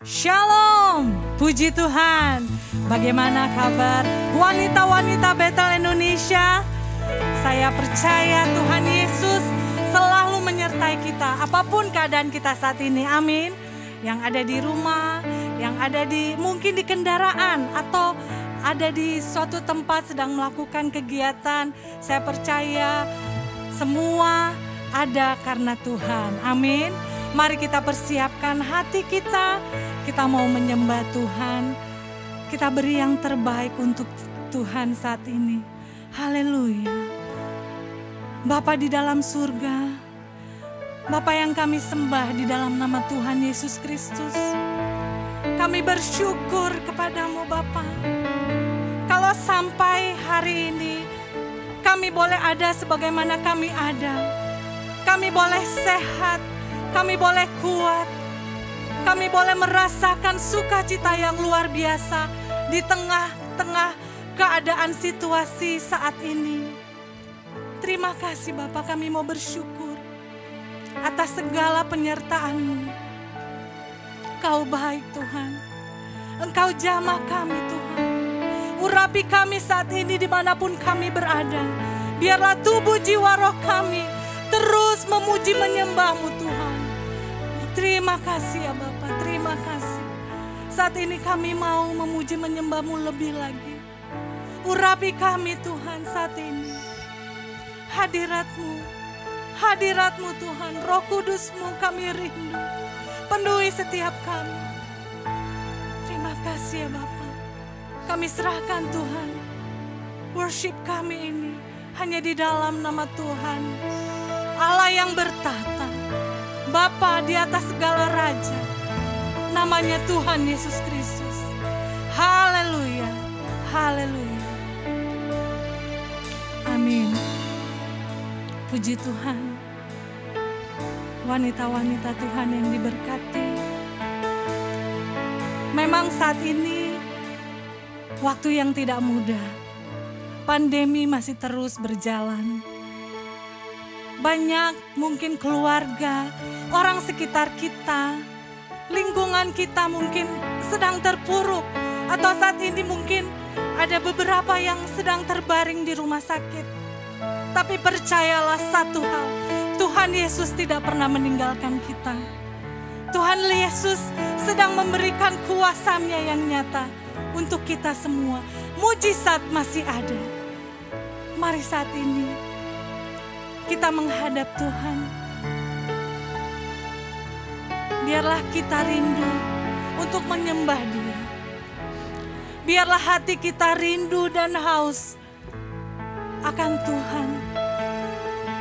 Shalom, puji Tuhan. Bagaimana kabar wanita-wanita Betel Indonesia? Saya percaya Tuhan Yesus selalu menyertai kita, apapun keadaan kita saat ini, amin. Yang ada di rumah, yang ada mungkin di kendaraan, atau ada di suatu tempat sedang melakukan kegiatan. Saya percaya semua ada karena Tuhan, amin. Mari kita persiapkan hati kita mau menyembah Tuhan. Kita beri yang terbaik untuk Tuhan saat ini. Haleluya. Bapa di dalam surga, Bapa yang kami sembah di dalam nama Tuhan Yesus Kristus. Kami bersyukur kepadamu Bapa. Kalau sampai hari ini kami boleh ada sebagaimana kami ada. Kami boleh sehat. Kami boleh kuat, kami boleh merasakan sukacita yang luar biasa di tengah-tengah keadaan situasi saat ini. Terima kasih Bapak, kami mau bersyukur atas segala penyertaan-Mu. Engkau baik Tuhan, Engkau jamah kami Tuhan. Urapi kami saat ini dimanapun kami berada. Biarlah tubuh jiwa roh kami terus memuji menyembah-Mu Tuhan. Terima kasih ya Bapak, terima kasih. Saat ini kami mau memuji menyembah-Mu lebih lagi. Urapi kami Tuhan saat ini. Hadirat-Mu Tuhan, Roh Kudus-Mu kami rindu. Penuhi setiap kami. Terima kasih ya Bapak. Kami serahkan Tuhan. Worship kami ini hanya di dalam nama Tuhan. Allah yang bertahta. Bapa di atas segala raja, namanya Tuhan Yesus Kristus. Haleluya, haleluya. Amin. Puji Tuhan. Wanita-wanita Tuhan yang diberkati. Memang saat ini waktu yang tidak mudah. Pandemi masih terus berjalan. Banyak mungkin keluarga, orang sekitar kita, lingkungan kita mungkin sedang terpuruk. Atau saat ini mungkin ada beberapa yang sedang terbaring di rumah sakit. Tapi percayalah satu hal, Tuhan Yesus tidak pernah meninggalkan kita. Tuhan Yesus sedang memberikan kuasa-Nya yang nyata untuk kita semua. Mujizat masih ada. Mari saat ini kita menghadap Tuhan. Biarlah kita rindu untuk menyembah Dia. Biarlah hati kita rindu dan haus akan Tuhan.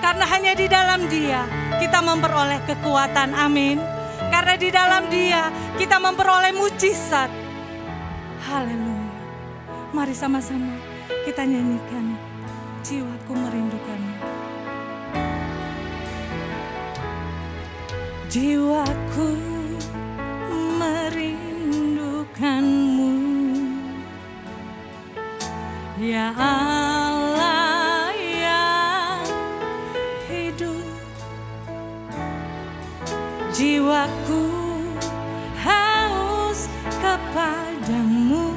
Karena hanya di dalam Dia kita memperoleh kekuatan, amin. Karena di dalam Dia kita memperoleh mujizat. Haleluya. Mari sama-sama kita nyanyikan, jiwaku merindukanmu. Jiwaku merindukanmu, ya Allah yang hidup. Jiwaku haus kepadamu,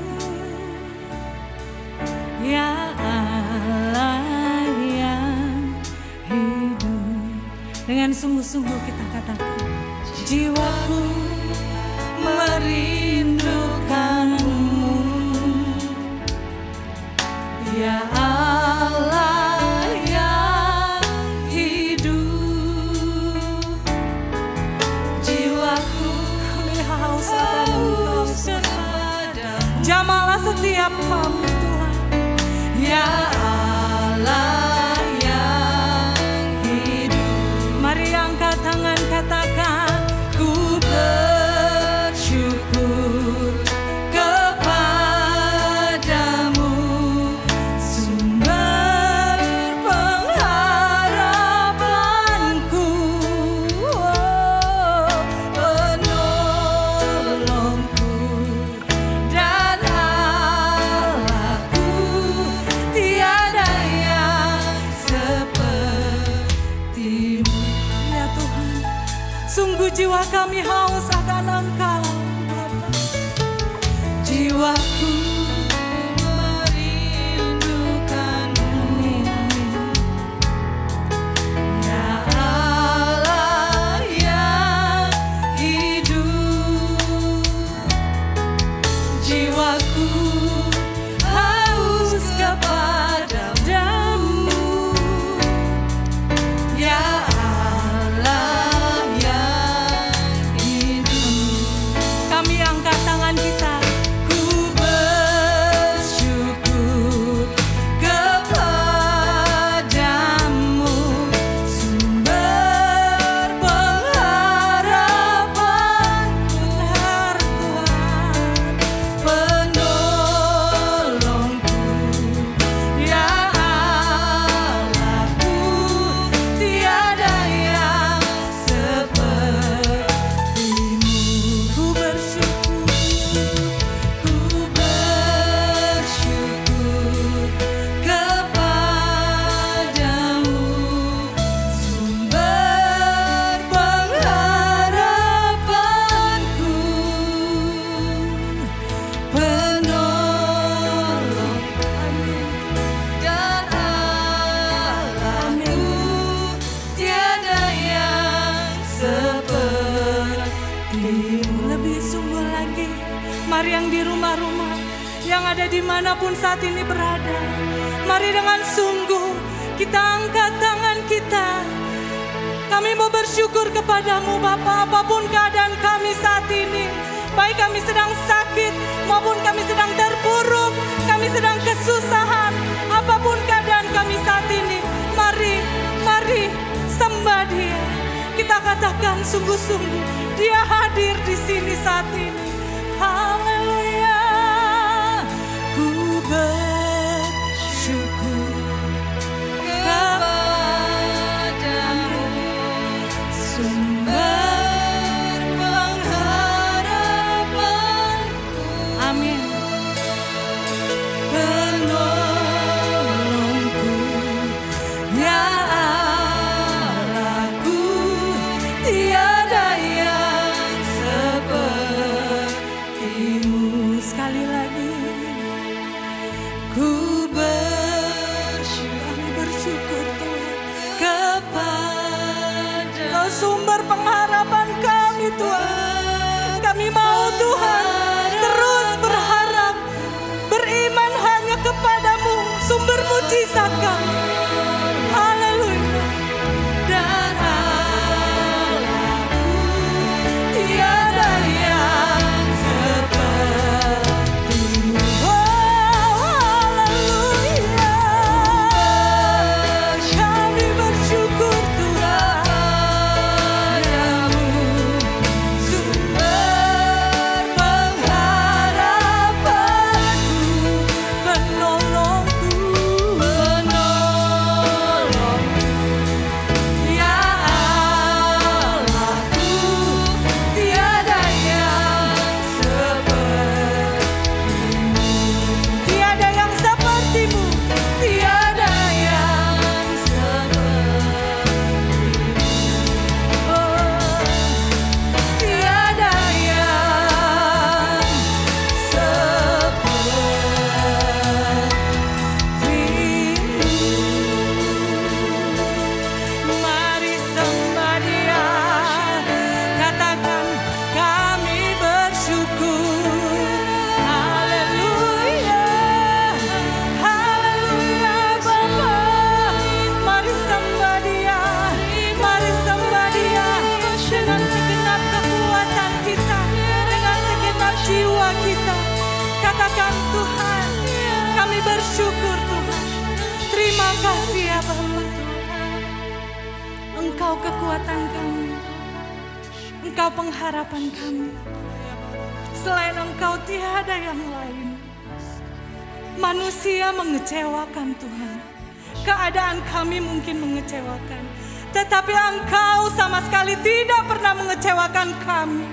ya Allah yang hidup. Dengan sungguh-sungguh kita katakan, jiwaku merindukanmu, ya Allah yang hidup. Jiwaku haus kepadamu, jamahlah setiap kami Tuhan, ya Allah yang hidup. Mari angkat tangan katakan, ku bersyukur kepadamu, sumber pengharapanku, penolongku dan Allahku, tiada yang sepertimu. Ya Tuhan, sungguh jiwa kami haus akan Engkau, Bapa. jiwaku merindukanmu. Amin, amin. Ya Allah yang hidup, jiwaku haus kepadamu. Ya Allah yang hidup, kami angkat tangan kita. Ku bersyukur kepadamu, sumber pengharapanku, Tuhan, penolongku. Ya Allahku, tiada yang sepertimu. Ku bersyukur kepadamu, sumber pengharapanku, penolong. Amin. Dan Allahku, tiada yang sepertimu. Lebih sungguh lagi, mari yang di rumah-rumah, yang ada dimanapun saat ini berada, mari dengan sungguh kita angkat tangan kita. Kami mau bersyukur kepadamu Bapa, apapun keadaan kami saat ini, baik kami sedang sakit maupun kami sedang terpuruk, kami sedang kesusahan, apapun keadaan kami saat ini, mari sembah Dia. Kita katakan sungguh-sungguh, Dia hadir di sini saat ini. Haleluya. Ku bersyukur kepadamu, sumber pengharapanku. Amin. Penolongku. Ya Allahku, tiada yang sepertimu. Sekali lagi, ku bersyukur Tuhan kepada Kau, sumber pengharapan kami Tuhan. Kami mau Tuhan terus berharap, beriman hanya kepadamu, sumber mujizat kami. Haleluya. Dan Allahku, tiada yang sepertimu. Oh, haleluya. Kami bersyukur Tuhan padamu, sumber pengharapanku, penolongku, ya Allahku, tiada yang sepertimu, tiada yang sepertimu, tiada yang sepertimu. Oh, tiada yang sepertimu. Mari sembah Dia, katakan kami bersyukur. Haleluya, haleluya Bapa. Mari sembah Dia, mari sembah Dia dengan segenap kekuatan kita, dengan segenap jiwa kita. Katakan Tuhan, kami bersyukur Tuhan. Terima kasih ya Bapa. Engkau kekuatan kami, Engkau pengharapan kami. Selain Engkau tiada yang lain. Manusia mengecewakan Tuhan, keadaan kami mungkin mengecewakan, tetapi Engkau sama sekali tidak pernah mengecewakan kami.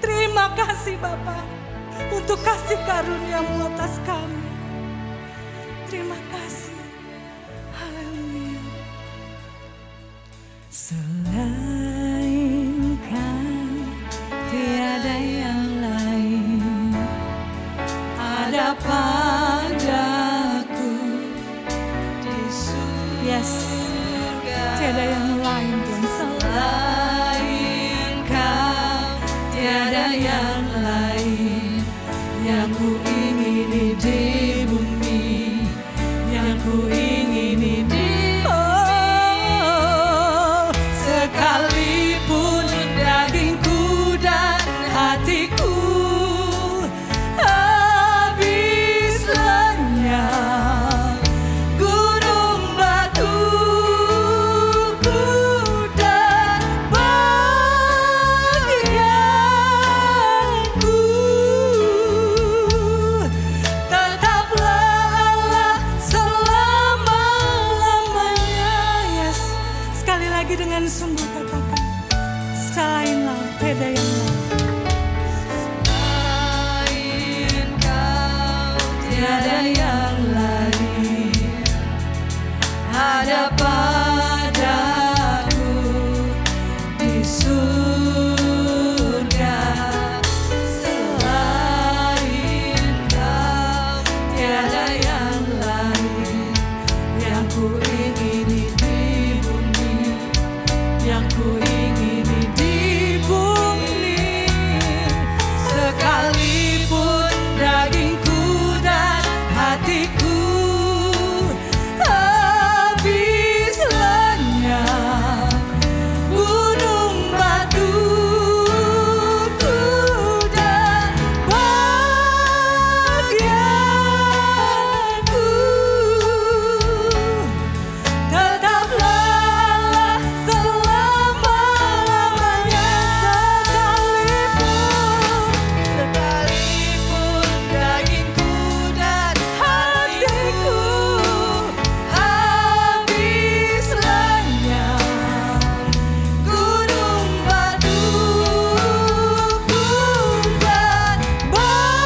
Terima kasih Bapa untuk kasih karunia-Mu atas kami. Terima kasih. Haleluya. Selain Kau tiada yang lain. tiada yang lain Tuhan. Selain Kau tiada yang lain yang ku ingini di bumi, yang ku ingini di sekalipun dagingku dan hatiku habis lenyap, gunung batuku dan bagianku tetaplah Allah selama-lamanya. Yes. Sekali lagi dengan sungguh katakan, selainlah tiada yang lain. Selain Kau tiada yang lain ada padaku di surga. Selain Kau tiada yang lain yang ku ingini di bumi, yang ku ingini di bumi. Sekalipun dagingku dan hatiku habis lenyap, gunung batuku dan bagianku tetaplah selama-lamanya. Sekalipun dagingku dan hatiku habis lenyap, gunung batuku dan bagianku.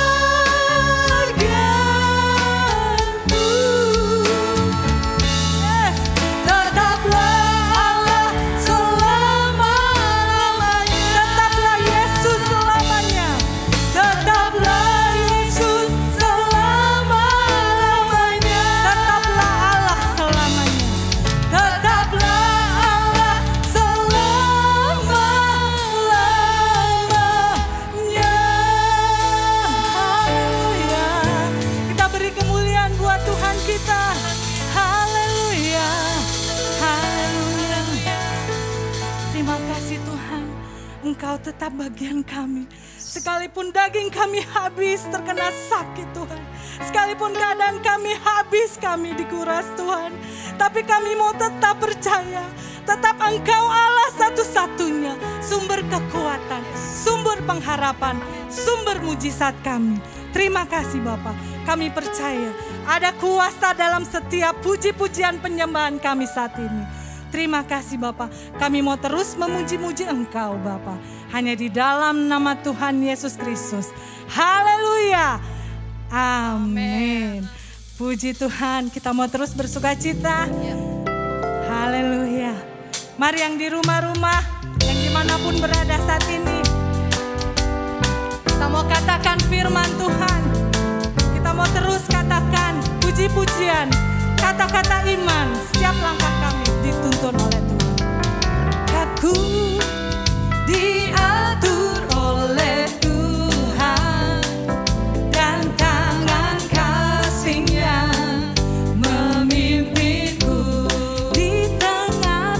Yes. Tetaplah Allah selama-lamanya. Tetaplah Yesus selamanya. Tetaplah Yesus selama-lamanya. Tetaplah Allah selamanya. Tetaplah Allah selama-lamanya. Haleluya. Kita beri kemuliaan buat Tuhan kita. Haleluya. Haleluya. Terima kasih Tuhan. Engkau tetap bagian kami. Sekalipun daging kami habis terkena sakit Tuhan. Sekalipun keadaan kami habis, kami dikuras Tuhan. Tapi kami mau tetap percaya. Tetap Engkau Allah satu-satunya. Sumber kekuatan, sumber pengharapan, sumber mujizat kami. Terima kasih Bapa. Kami percaya ada kuasa dalam setiap puji-pujian penyembahan kami saat ini. Terima kasih Bapa. Kami mau terus memuji-muji Engkau Bapa. Hanya di dalam nama Tuhan Yesus Kristus. Haleluya. Amin. Puji Tuhan. Kita mau terus bersukacita. Haleluya. Mari yang di rumah-rumah, yang dimanapun berada saat ini, kita mau katakan firman Tuhan. Kita mau terus katakan puji-pujian, kata-kata iman. Setiap langkah kami dituntun oleh Tuhan. Aku Diatur oleh Tuhan dan tangan kasih-Nya memimpinku di tengah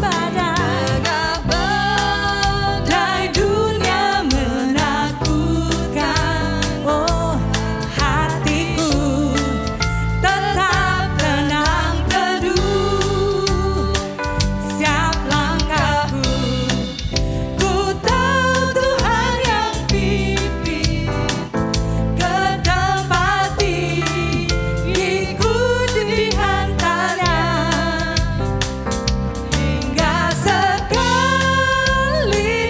badai dunia menakutkan. oh Hatiku tetap tenang teduh, siap langkahku. Ku tahu Tuhan yang pimpin ke tempat tinggiku dihantarnya, hingga sekali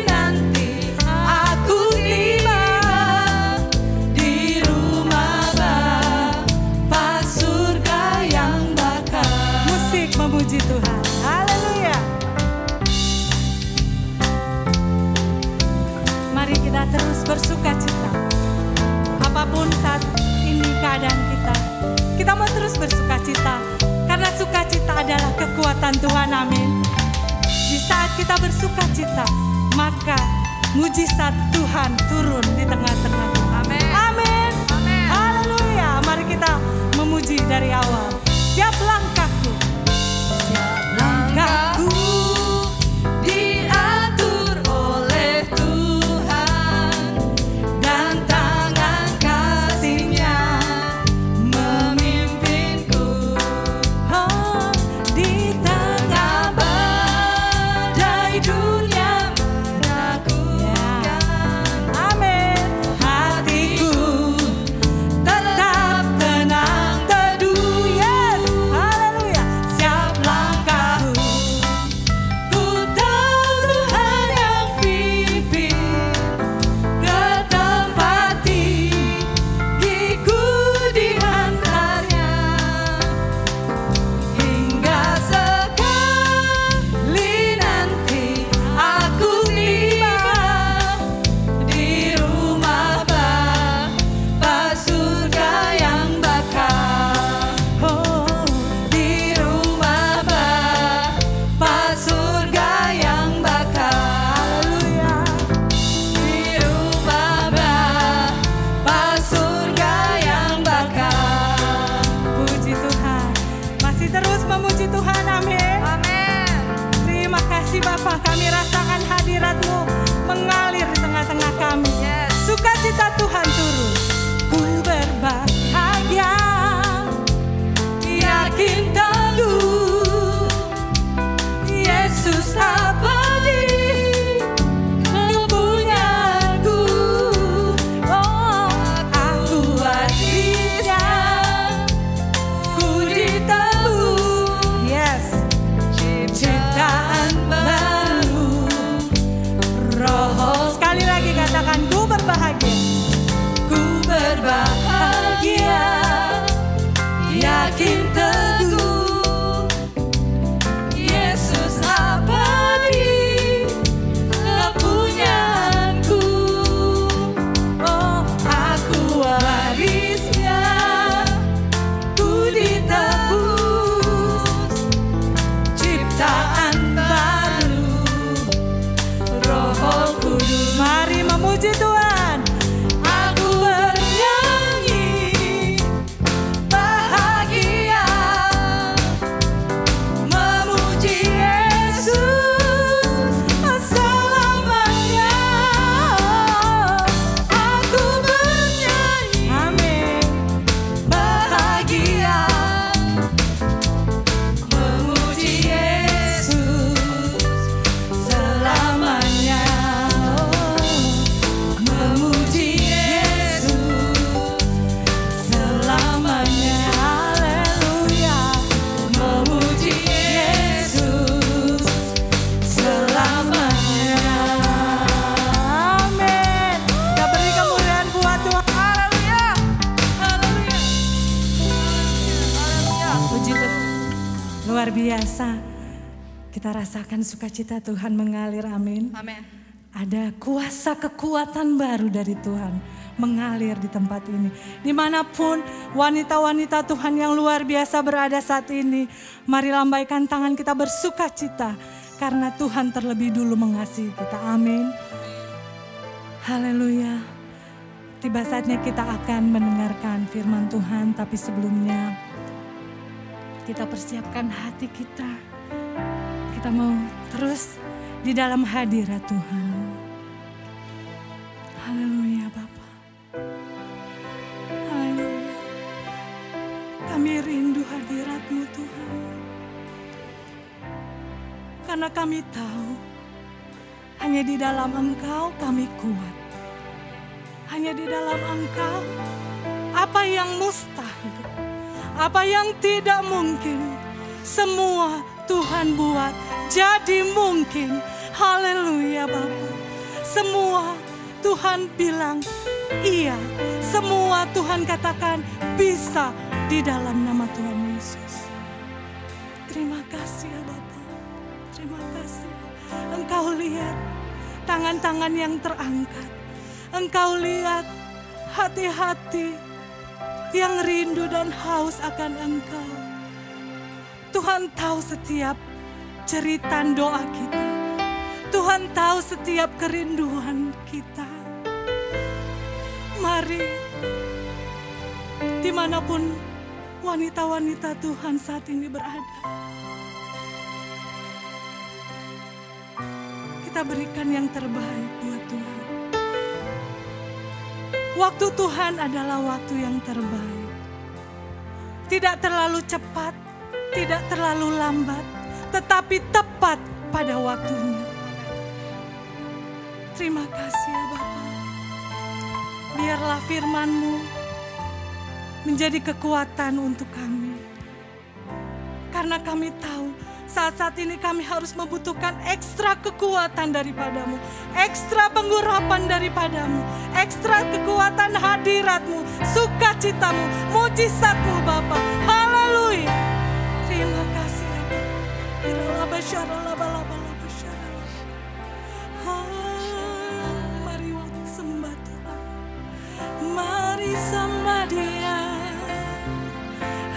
nanti aku tiba di rumah Bapa surga yang bakal. musik memuji Tuhan. Haleluya. Mari kita terus bersukacita. Apapun saat ini keadaan kita mau terus bersukacita. Karena sukacita adalah kekuatan Tuhan. Amin. kita, maka mujizat Tuhan turun di tengah-tengah kita. Amin. Amin. Amin. Haleluya. Mari kita memuji dari awal. Siap langkahku. Siap langkahku. Diatur oleh Tuhan dan tangan kasih-Nya memimpinku. Oh, di tengah Badai dunia menakutkan, Amin. hatiku tetap tenang teduh. Yes. Haleluya. Siap langkahku, ku tahu Tuhan yang pimpin ke tempat gigiku diantarnya, hingga sekali nanti aku tiba di rumah Bapa surga yang bakal. Oh, Di rumah Bapa surga yang bakal. haleluya. Di rumah Bapa surga yang bakal. Puji Tuhan. Masih terus memuji Tuhan. Amin. Amin. Terima kasih Bapa, kami rasakan hadirat-Mu mengalir di tengah-tengah kami. Yes. Sukacita Tuhan turun. Ku berbahagia, Yakin teguh, Yesus abadi kepunyaanku. oh, Aku warisnya, ku ditebus. yes. Ciptaan baru, Roh. Sekali lagi katakan, ku berbahagia. Ku berbahagia, yakin teguh, Yesus abadi kepunyaanku. Oh, Aku warisnya, ku ditebus. Ciptaan baru, Roh Kudus. mari memuji Tuhan. Aku bernyanyi bahagia, memuji Yesus selamanya. Aku bernyanyi Amin. bahagia, memuji Yesus selamanya. Memuji Yesus selamanya. Haleluya. Memuji Yesus selamanya. Amin. Kita beri kemuliaan buat Tuhan. Haleluya. Haleluya. Haleluya. Puji Tuhan. Luar biasa. Kita rasakan sukacita Tuhan mengalir. Amin. Amin. Ada kuasa kekuatan baru dari Tuhan mengalir di tempat ini. Dimanapun wanita-wanita Tuhan yang luar biasa berada saat ini, mari lambaikan tangan kita bersukacita karena Tuhan terlebih dulu mengasihi kita. Amin. Haleluya. Tiba saatnya kita akan mendengarkan firman Tuhan, tapi sebelumnya kita persiapkan hati kita. Kita mau terus di dalam hadirat Tuhan. Haleluya Bapa. Haleluya. Kami rindu hadirat-Mu Tuhan. Karena kami tahu hanya di dalam Engkau kami kuat. Hanya di dalam Engkau apa yang mustahil, apa yang tidak mungkin, semua Tuhan buat jadi mungkin. Haleluya Bapa. Semua Tuhan bilang iya. Semua Tuhan katakan bisa di dalam nama Tuhan Yesus. Terima kasih ya Bapa. Terima kasih. Engkau lihat tangan-tangan yang terangkat. Engkau lihat hati-hati yang rindu dan haus akan Engkau. Tuhan tahu setiap jeritan doa kita. Tuhan tahu setiap kerinduan kita. Mari, dimanapun wanita-wanita Tuhan saat ini berada, kita berikan yang terbaik buat Tuhan. Waktu Tuhan adalah waktu yang terbaik. Tidak terlalu cepat, tidak terlalu lambat, tetapi tepat pada waktunya. Terima kasih ya Bapa. Biarlah firman-Mu menjadi kekuatan untuk kami. Karena kami tahu saat-saat ini kami harus membutuhkan ekstra kekuatan daripada-Mu, ekstra pengharapan daripada-Mu, ekstra kekuatan hadirat-Mu, sukacita-Mu, mujizat-Mu Bapa. Haleluya. Terima kasih ya Bapa. Mari sembah Tuhan. Mari sembah Dia.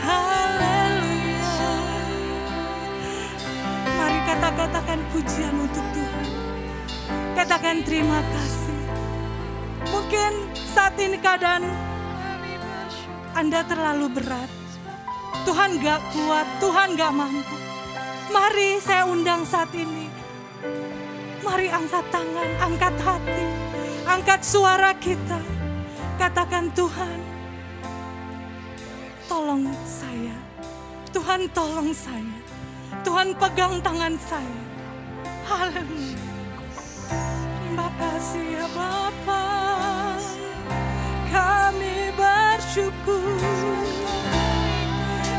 Haleluya. Mari katakan pujian untuk Tuhan. Katakan terima kasih. Mungkin saat ini keadaan Anda terlalu berat. Tuhan gak kuat, Tuhan gak mampu. Mari saya undang saat ini. Mari angkat tangan, angkat hati, angkat suara kita. Katakan Tuhan, tolong saya. Tuhan tolong saya. Tuhan pegang tangan saya. Haleluya. Terima kasih ya Bapa. Kami bersyukur.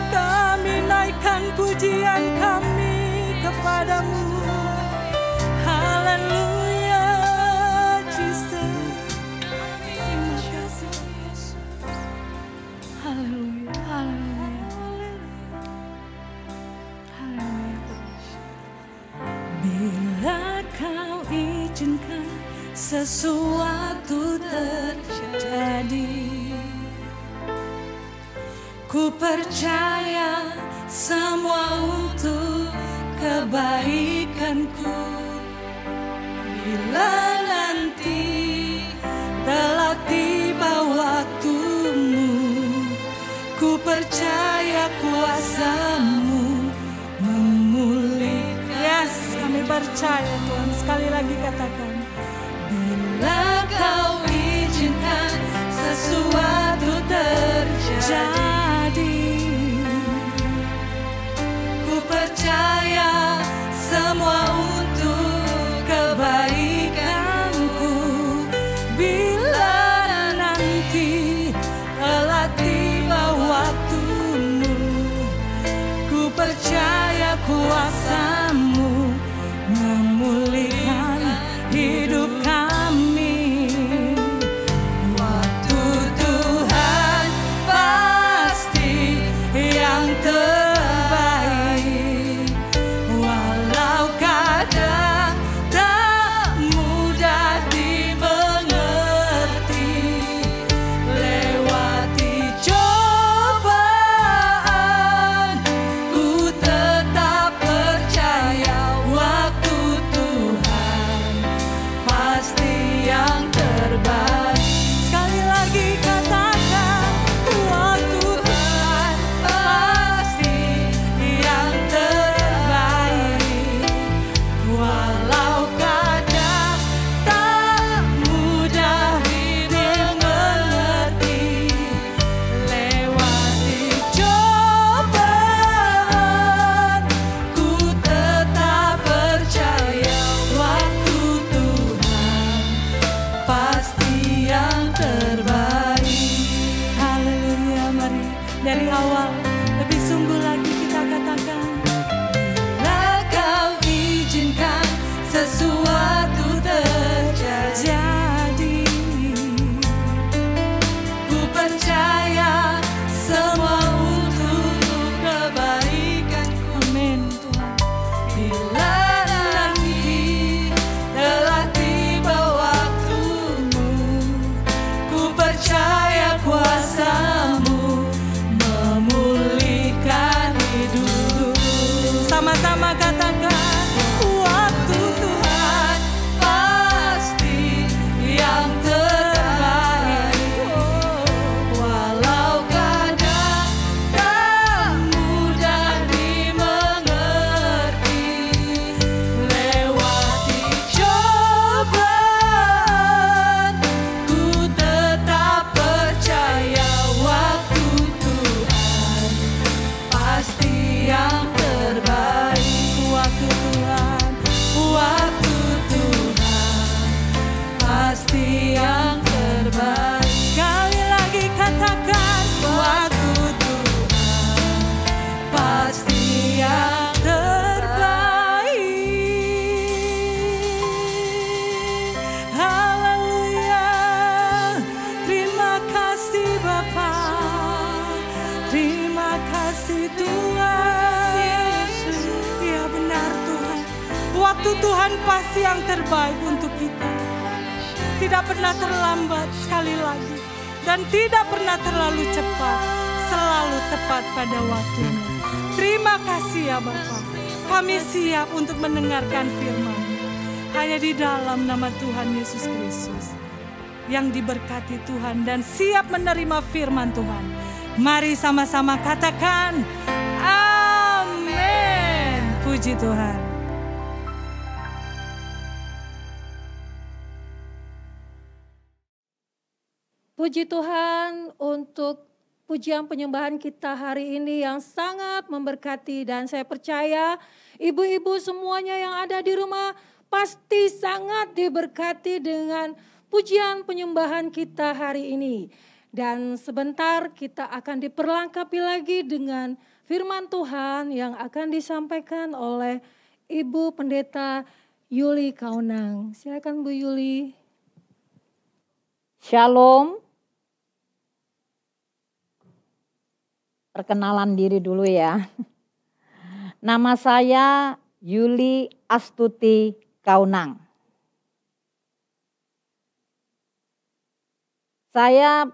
Kami naikkan pujian kami kepadamu. Haleluya, Jesus. Terima kasih Yesus. Haleluya, haleluya, haleluya. Bila Kau izinkan sesuatu terjadi, ku percaya semua untuk kebaikanku. Bila nanti telah tiba waktumu, ku percaya kuasa-Mu memulihkan. Yes, kami percaya Tuhan. Sekali lagi katakan. Bila Kau izinkan sesuatu terjadi, ku percaya semua untuk kebaikanku. Bila nanti telah tiba waktumu, ku percaya kuasa-Mu memulihkan hidup Waktu Tuhan pasti yang terbaik untuk kita. Tidak pernah terlambat sekali lagi. Dan tidak pernah terlalu cepat. Selalu tepat pada waktunya. Terima kasih ya Bapa. Kami siap untuk mendengarkan firman. Hanya di dalam nama Tuhan Yesus Kristus. Yang diberkati Tuhan dan siap menerima firman Tuhan. Mari sama-sama katakan amin. Puji Tuhan. Puji Tuhan untuk pujian penyembahan kita hari ini yang sangat memberkati. Dan saya percaya ibu-ibu semuanya yang ada di rumah pasti sangat diberkati dengan pujian penyembahan kita hari ini. Dan sebentar kita akan diperlengkapi lagi dengan firman Tuhan yang akan disampaikan oleh Ibu Pendeta Yuli Kaunang. Silakan Bu Yuli. Shalom. Perkenalan diri dulu ya. Nama saya Yuli Astuti Kaunang. Saya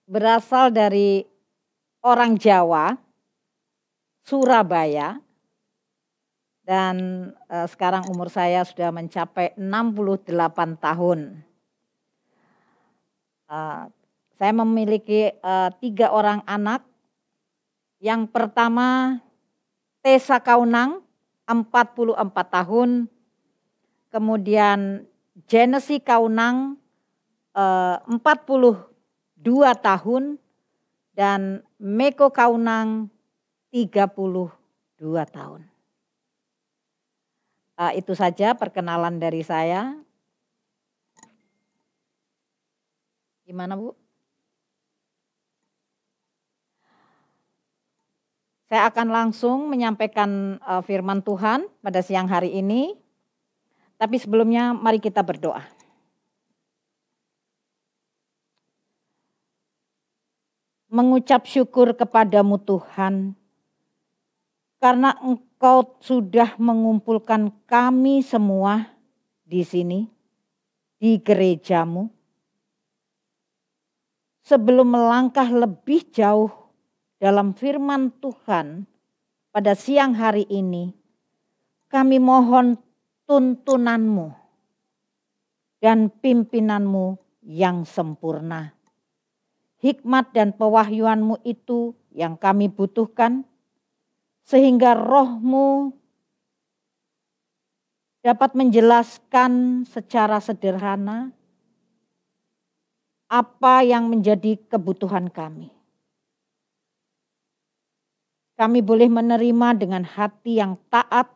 berasal dari orang Jawa, Surabaya. Dan sekarang umur saya sudah mencapai 68 tahun. Saya memiliki 3 orang anak. Yang pertama Tessa Kaunang, 44 tahun. Kemudian Genesis Kaunang, 42 tahun. Dan Meko Kaunang, 32 tahun. Itu saja perkenalan dari saya. Gimana Bu? Saya akan langsung menyampaikan firman Tuhan pada siang hari ini. Tapi sebelumnya mari kita berdoa. Mengucap syukur kepadamu Tuhan. Karena Engkau sudah mengumpulkan kami semua di sini. Di gerejamu. Sebelum melangkah lebih jauh dalam firman Tuhan pada siang hari ini, kami mohon tuntunanmu dan pimpinanmu yang sempurna. Hikmat dan pewahyuanmu itu yang kami butuhkan, sehingga rohmu dapat menjelaskan secara sederhana apa yang menjadi kebutuhan kami. Kami boleh menerima dengan hati yang taat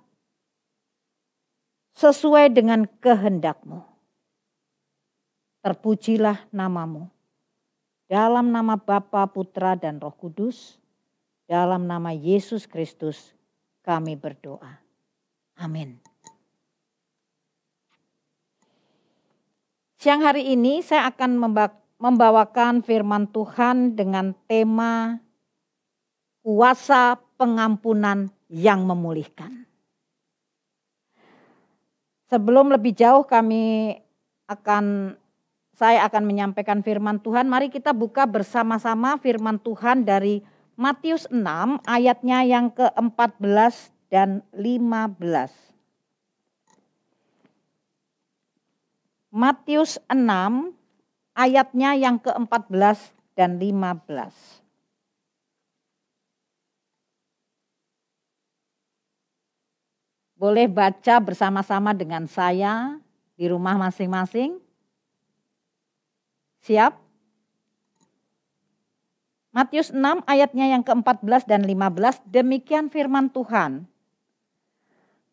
sesuai dengan kehendak-Mu. Terpujilah nama-Mu. Dalam nama Bapa, Putra, dan Roh Kudus, dalam nama Yesus Kristus kami berdoa. Amin. Siang hari ini saya akan membawakan firman Tuhan dengan tema kuasa pengampunan yang memulihkan. Sebelum lebih jauh saya akan menyampaikan firman Tuhan. Mari kita buka bersama-sama firman Tuhan dari Matius 6 ayatnya yang ke-14 dan 15. Matius 6 ayatnya yang ke-14 dan 15. Boleh baca bersama-sama dengan saya di rumah masing-masing? Siap? Matius 6 ayatnya yang ke-14 dan 15, demikian firman Tuhan.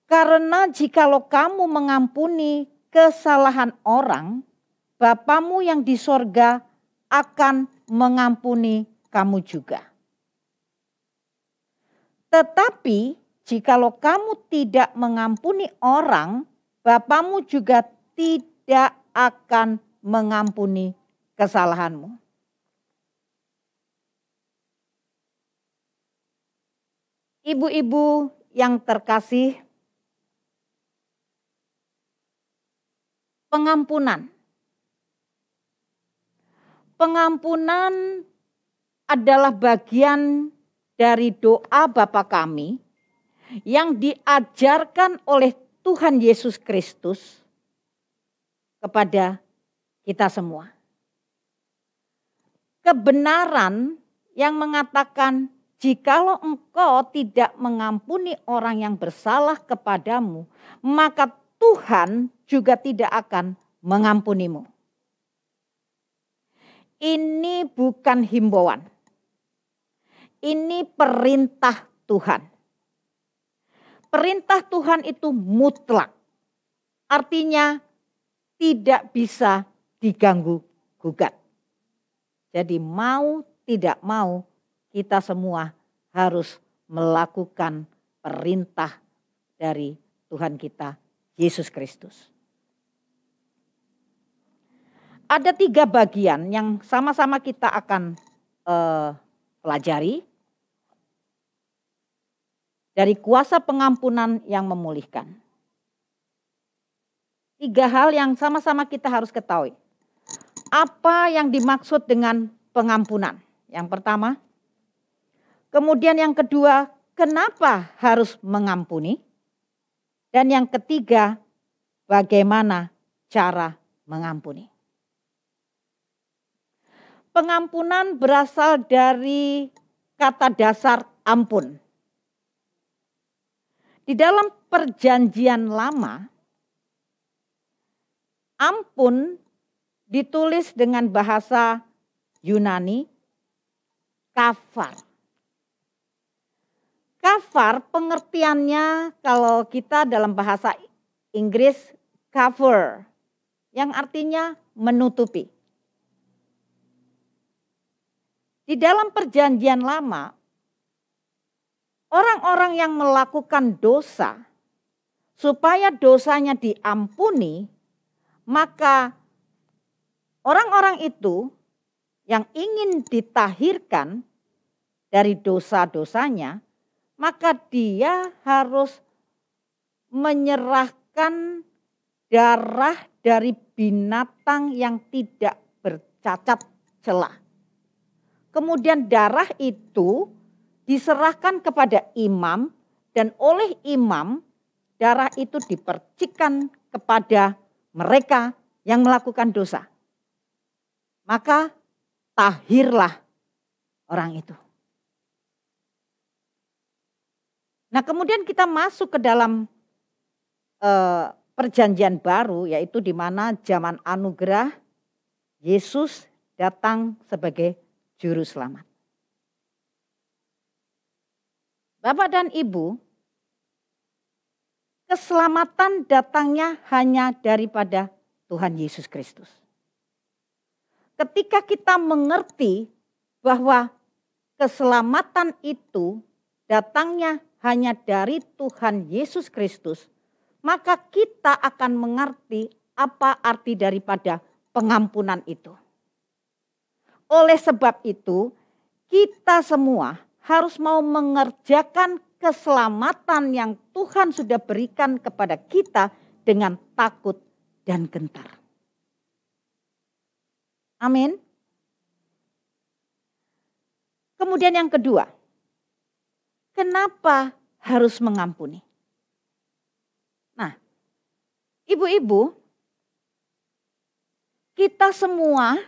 Karena jikalau kamu mengampuni kesalahan orang, Bapamu yang di sorga akan mengampuni kamu juga. Tetapi jikalau kamu tidak mengampuni orang, Bapamu juga tidak akan mengampuni kesalahanmu. Ibu-ibu yang terkasih, pengampunan. Pengampunan adalah bagian dari doa Bapa kami yang diajarkan oleh Tuhan Yesus Kristus kepada kita semua. Kebenaran yang mengatakan jikalau engkau tidak mengampuni orang yang bersalah kepadamu, maka Tuhan juga tidak akan mengampunimu. Ini bukan himbauan. Ini perintah Tuhan. Perintah Tuhan itu mutlak. Artinya tidak bisa diganggu-gugat. Jadi mau tidak mau kita semua harus melakukan perintah dari Tuhan kita Yesus Kristus. Ada 3 bagian yang sama-sama kita akan pelajari dari kuasa pengampunan yang memulihkan. 3 hal yang sama-sama kita harus ketahui. Apa yang dimaksud dengan pengampunan? Yang pertama. Kemudian yang kedua, kenapa harus mengampuni? Dan yang ketiga, bagaimana cara mengampuni? Pengampunan berasal dari kata dasar ampun. Di dalam perjanjian lama, ampun ditulis dengan bahasa Yunani, kafar. Kafar pengertiannya kalau kita dalam bahasa Inggris cover, yang artinya menutupi. Di dalam perjanjian lama, orang-orang yang melakukan dosa, supaya dosanya diampuni, maka orang-orang itu yang ingin ditahirkan dari dosa-dosanya, maka dia harus menyerahkan darah dari binatang yang tidak bercacat celah. Kemudian darah itu diserahkan kepada imam dan oleh imam darah itu dipercikkan kepada mereka yang melakukan dosa. Maka tahirlah orang itu. Nah, kemudian kita masuk ke dalam perjanjian baru, yaitu di mana zaman anugerah Yesus datang sebagai juru selamat. Bapak dan Ibu, keselamatan datangnya hanya daripada Tuhan Yesus Kristus. Ketika kita mengerti bahwa keselamatan itu datangnya hanya dari Tuhan Yesus Kristus, maka kita akan mengerti apa arti daripada pengampunan itu. Oleh sebab itu, kita semua harus mau mengerjakan keselamatan yang Tuhan sudah berikan kepada kita dengan takut dan gentar. Amin. Kemudian yang kedua, kenapa harus mengampuni? Nah, ibu-ibu, kita semua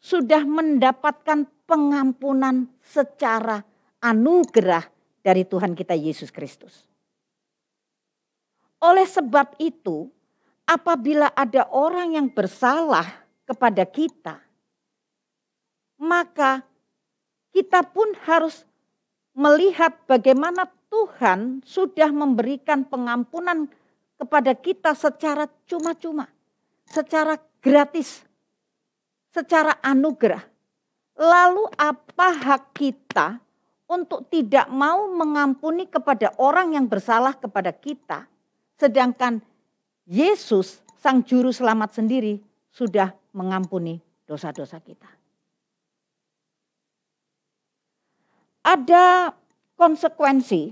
sudah mendapatkan pengampunan secara anugerah dari Tuhan kita Yesus Kristus. Oleh sebab itu, apabila ada orang yang bersalah kepada kita, maka kita pun harus melihat bagaimana Tuhan sudah memberikan pengampunan kepada kita secara cuma-cuma, secara gratis, secara anugerah. Lalu apa hak kita untuk tidak mau mengampuni kepada orang yang bersalah kepada kita, sedangkan Yesus sang juru selamat sendiri sudah mengampuni dosa-dosa kita? Ada konsekuensi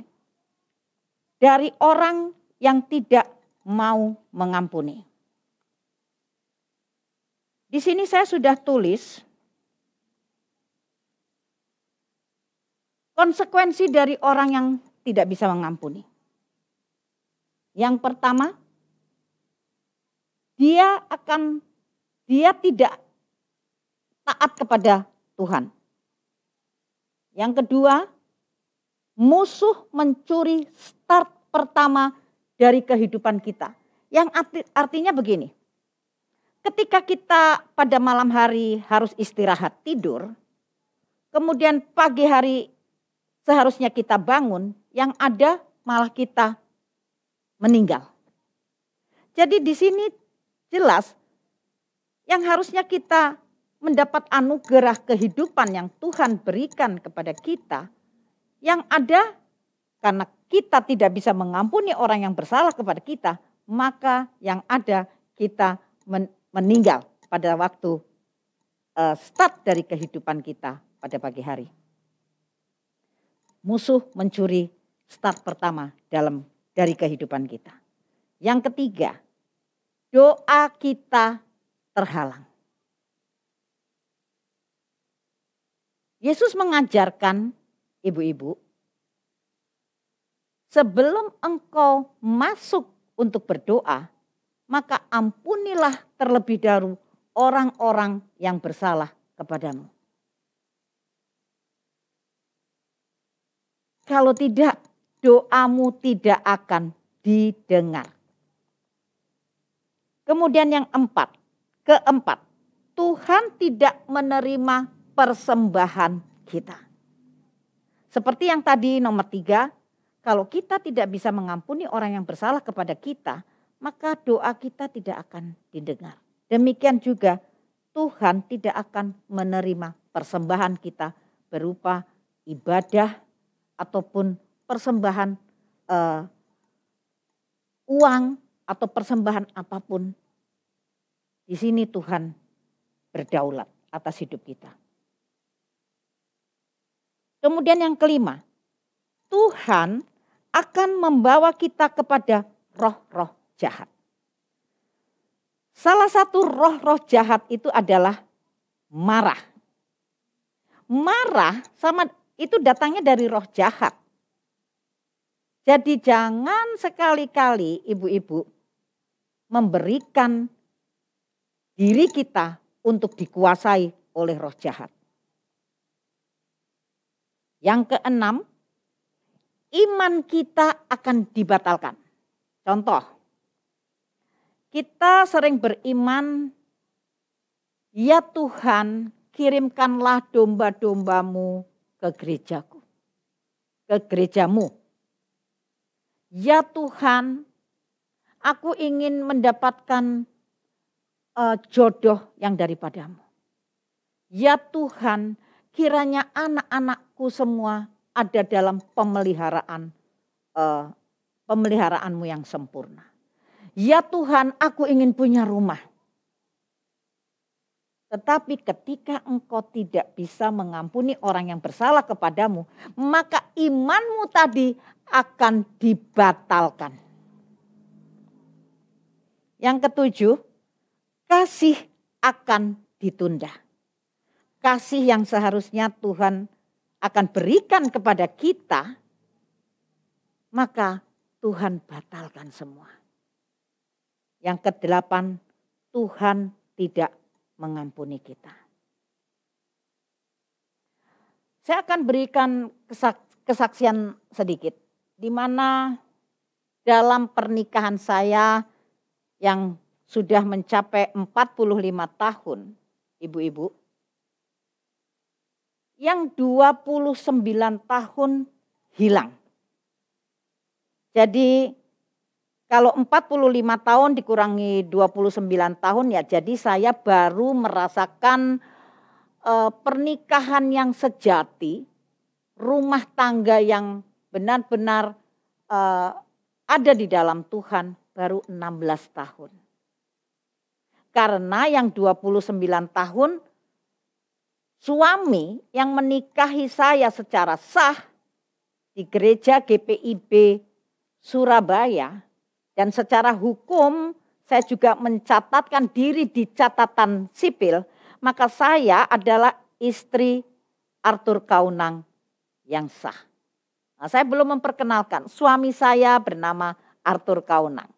dari orang yang tidak mau mengampuni. Di sini saya sudah tulis konsekuensi dari orang yang tidak bisa mengampuni. Yang pertama, dia tidak taat kepada Tuhan. Yang kedua, musuh mencuri start pertama dari kehidupan kita. Yang artinya begini, ketika kita pada malam hari harus istirahat tidur, kemudian pagi hari seharusnya kita bangun, yang ada malah kita meninggal. Jadi di sini jelas yang harusnya kita mendapat anugerah kehidupan yang Tuhan berikan kepada kita, yang ada karena kita tidak bisa mengampuni orang yang bersalah kepada kita, maka yang ada kita meninggal pada waktu start dari kehidupan kita pada pagi hari. Musuh mencuri start pertama dari kehidupan kita. Yang ketiga, doa kita terhalang. Yesus mengajarkan ibu-ibu, sebelum engkau masuk untuk berdoa, maka ampunilah terlebih dahulu orang-orang yang bersalah kepadamu. Kalau tidak, doamu tidak akan didengar. Kemudian yang keempat, Tuhan tidak menerima persembahan kita. Seperti yang tadi nomor 3, kalau kita tidak bisa mengampuni orang yang bersalah kepada kita, maka doa kita tidak akan didengar. Demikian juga Tuhan tidak akan menerima persembahan kita berupa ibadah ataupun persembahan uang atau persembahan apapun. Di sini Tuhan berdaulat atas hidup kita. Kemudian yang kelima, Tuhan akan membawa kita kepada roh-roh jahat. Salah satu roh-roh jahat itu adalah marah. Marah itu datangnya dari roh jahat. Jadi jangan sekali-kali ibu-ibu memberikan diri kita untuk dikuasai oleh roh jahat. Yang keenam, iman kita akan dibatalkan. Contoh, kita sering beriman, ya Tuhan kirimkanlah domba-dombamu ke gerejamu. Ya Tuhan, aku ingin mendapatkan jodoh yang daripadamu. Ya Tuhan, kiranya anak-anakku semua ada dalam pemeliharaanmu yang sempurna. Ya Tuhan, aku ingin punya rumah. Tetapi ketika engkau tidak bisa mengampuni orang yang bersalah kepadamu, maka imanmu tadi akan dibatalkan. Yang ketujuh, kasih akan ditunda. Kasih yang seharusnya Tuhan akan berikan kepada kita, maka Tuhan batalkan semua. Yang kedelapan, Tuhan tidak mengampuni kita. Saya akan berikan kesaksian sedikit, di mana dalam pernikahan saya yang sudah mencapai 45 tahun, ibu-ibu, yang 29 tahun hilang. Jadi kalau 45 tahun dikurangi 29 tahun ya, jadi saya baru merasakan pernikahan yang sejati, rumah tangga yang benar-benar ada di dalam Tuhan baru 16 tahun. Karena yang 29 tahun suami yang menikahi saya secara sah di gereja GPIB Surabaya, dan secara hukum saya juga mencatatkan diri di catatan sipil, maka saya adalah istri Arthur Kaunang yang sah. Nah, saya belum memperkenalkan, suami saya bernama Arthur Kaunang.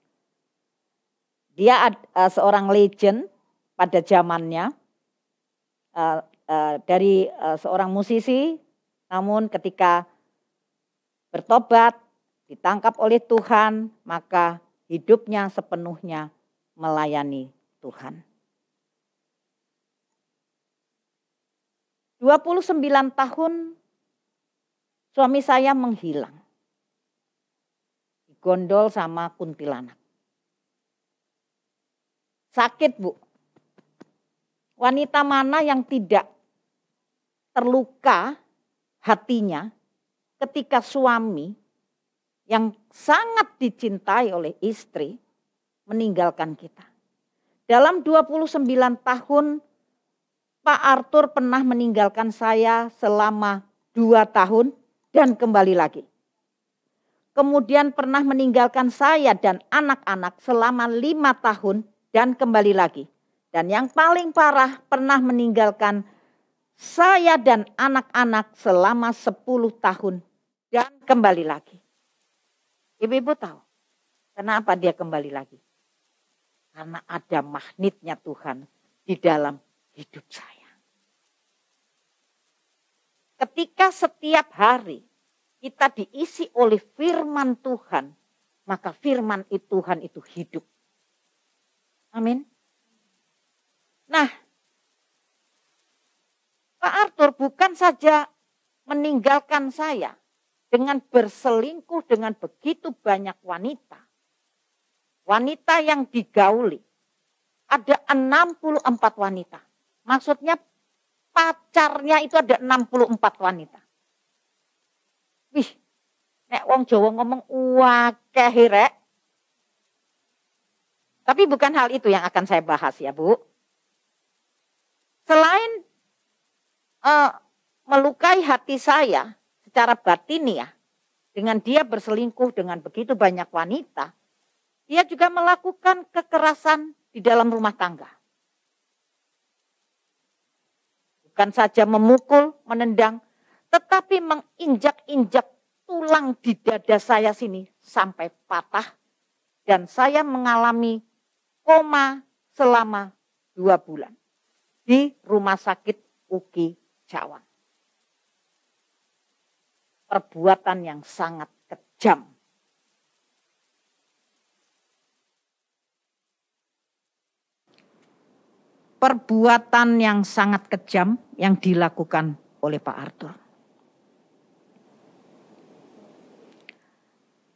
Dia seorang legend pada zamannya, dari seorang musisi, namun ketika bertobat, ditangkap oleh Tuhan, maka hidupnya sepenuhnya melayani Tuhan. 29 tahun suami saya menghilang. Digondol sama kuntilanak. Sakit, Bu. Wanita mana yang tidak terluka hatinya ketika suami yang sangat dicintai oleh istri meninggalkan kita. Dalam 29 tahun Pak Arthur pernah meninggalkan saya selama 2 tahun dan kembali lagi. Kemudian pernah meninggalkan saya dan anak-anak selama 5 tahun dan kembali lagi. Dan yang paling parah pernah meninggalkan saya dan anak-anak selama 10 tahun dan kembali lagi. Ibu-ibu tahu kenapa dia kembali lagi? Karena ada magnetnya Tuhan di dalam hidup saya. Ketika setiap hari kita diisi oleh firman Tuhan, maka firman Tuhan itu hidup. Amin. Nah, Pak Arthur bukan saja meninggalkan saya dengan berselingkuh dengan begitu banyak wanita. Wanita yang digauli. Ada 64 wanita. Maksudnya pacarnya itu ada 64 wanita. Wih, nek wong Jawa ngomong wakeh rek. Tapi bukan hal itu yang akan saya bahas ya, Bu. Selain melukai hati saya secara batiniah, dengan dia berselingkuh dengan begitu banyak wanita, dia juga melakukan kekerasan di dalam rumah tangga. Bukan saja memukul, menendang, tetapi menginjak-injak tulang di dada saya sini sampai patah. Dan saya mengalami koma selama 2 bulan di rumah sakit UGI Cawang. Perbuatan yang sangat kejam. Perbuatan yang sangat kejam yang dilakukan oleh Pak Arthur.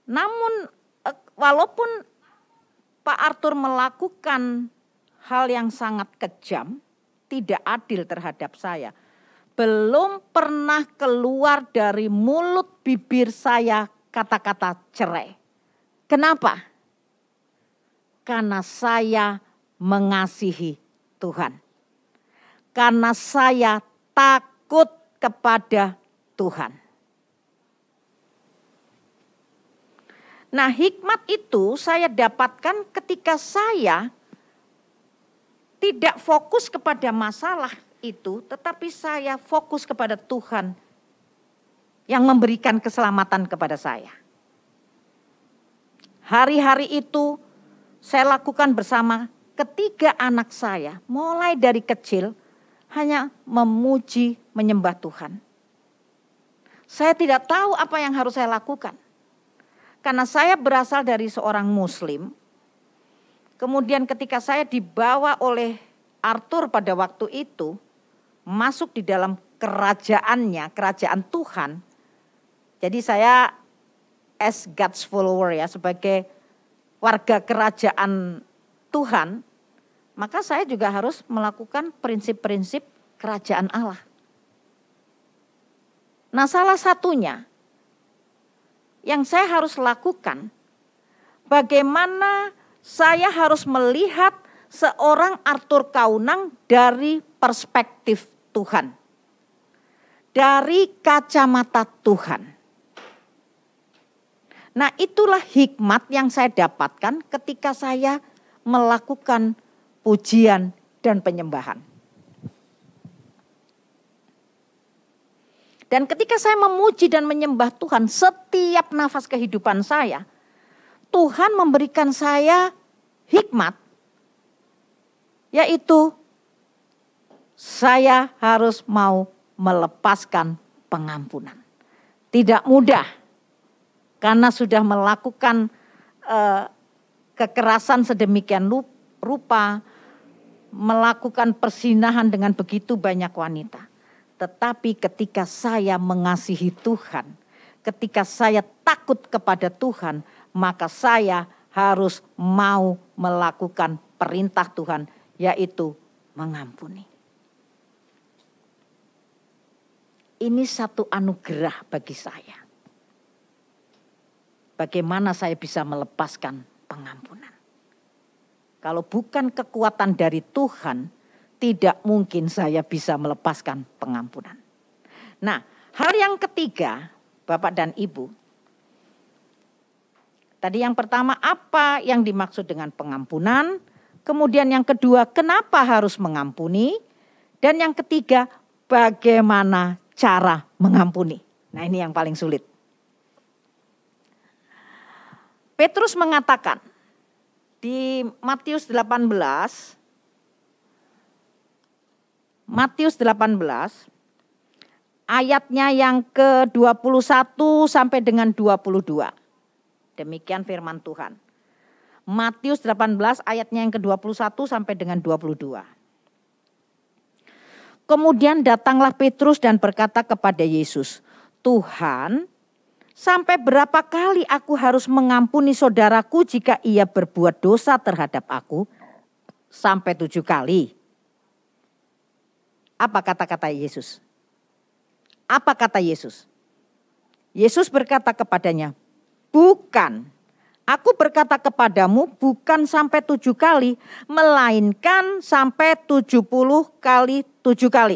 Namun walaupun Pak Arthur melakukan hal yang sangat kejam, tidak adil terhadap saya, belum pernah keluar dari mulut bibir saya kata-kata cerai. Kenapa? Karena saya mengasihi Tuhan. Karena saya takut kepada Tuhan. Nah, hikmat itu saya dapatkan ketika saya tidak fokus kepada masalah itu, tetapi saya fokus kepada Tuhan yang memberikan keselamatan kepada saya. Hari-hari itu saya lakukan bersama ketiga anak saya, mulai dari kecil hanya memuji, menyembah Tuhan. Saya tidak tahu apa yang harus saya lakukan. Karena saya berasal dari seorang Muslim. Kemudian ketika saya dibawa oleh Arthur pada waktu itu, masuk di dalam kerajaannya, kerajaan Tuhan. Jadi saya as God's follower ya, sebagai warga kerajaan Tuhan, maka saya juga harus melakukan prinsip-prinsip kerajaan Allah. Nah, salah satunya yang saya harus lakukan, bagaimana saya harus melihat seorang Arthur Kaunang dari perspektif Tuhan. Dari kacamata Tuhan. Nah, itulah hikmat yang saya dapatkan ketika saya melakukan pujian dan penyembahan. Dan ketika saya memuji dan menyembah Tuhan setiap nafas kehidupan saya, Tuhan memberikan saya hikmat, yaitu saya harus mau melepaskan pengampunan. Tidak mudah, karena sudah melakukan kekerasan sedemikian rupa, melakukan perzinahan dengan begitu banyak wanita. Tetapi ketika saya mengasihi Tuhan, ketika saya takut kepada Tuhan, maka saya harus mau melakukan perintah Tuhan, yaitu mengampuni. Ini satu anugerah bagi saya. Bagaimana saya bisa melepaskan pengampunan? Kalau bukan kekuatan dari Tuhan, tidak mungkin saya bisa melepaskan pengampunan. Nah, hal yang ketiga, Bapak dan Ibu. Tadi yang pertama, apa yang dimaksud dengan pengampunan? Kemudian yang kedua, kenapa harus mengampuni? Dan yang ketiga, bagaimana cara mengampuni? Nah, ini yang paling sulit. Petrus mengatakan di Matius 18 ayatnya yang ke-21 sampai dengan 22. Demikian firman Tuhan. Matius 18 ayatnya yang ke-21 sampai dengan 22. Kemudian datanglah Petrus dan berkata kepada Yesus, "Tuhan, sampai berapa kali aku harus mengampuni saudaraku jika ia berbuat dosa terhadap aku? Sampai 7 kali." Apa kata-kata Yesus? Apa kata Yesus? Yesus berkata kepadanya, "Bukan, aku berkata kepadamu bukan sampai 7 kali, melainkan sampai 70 kali 7 kali."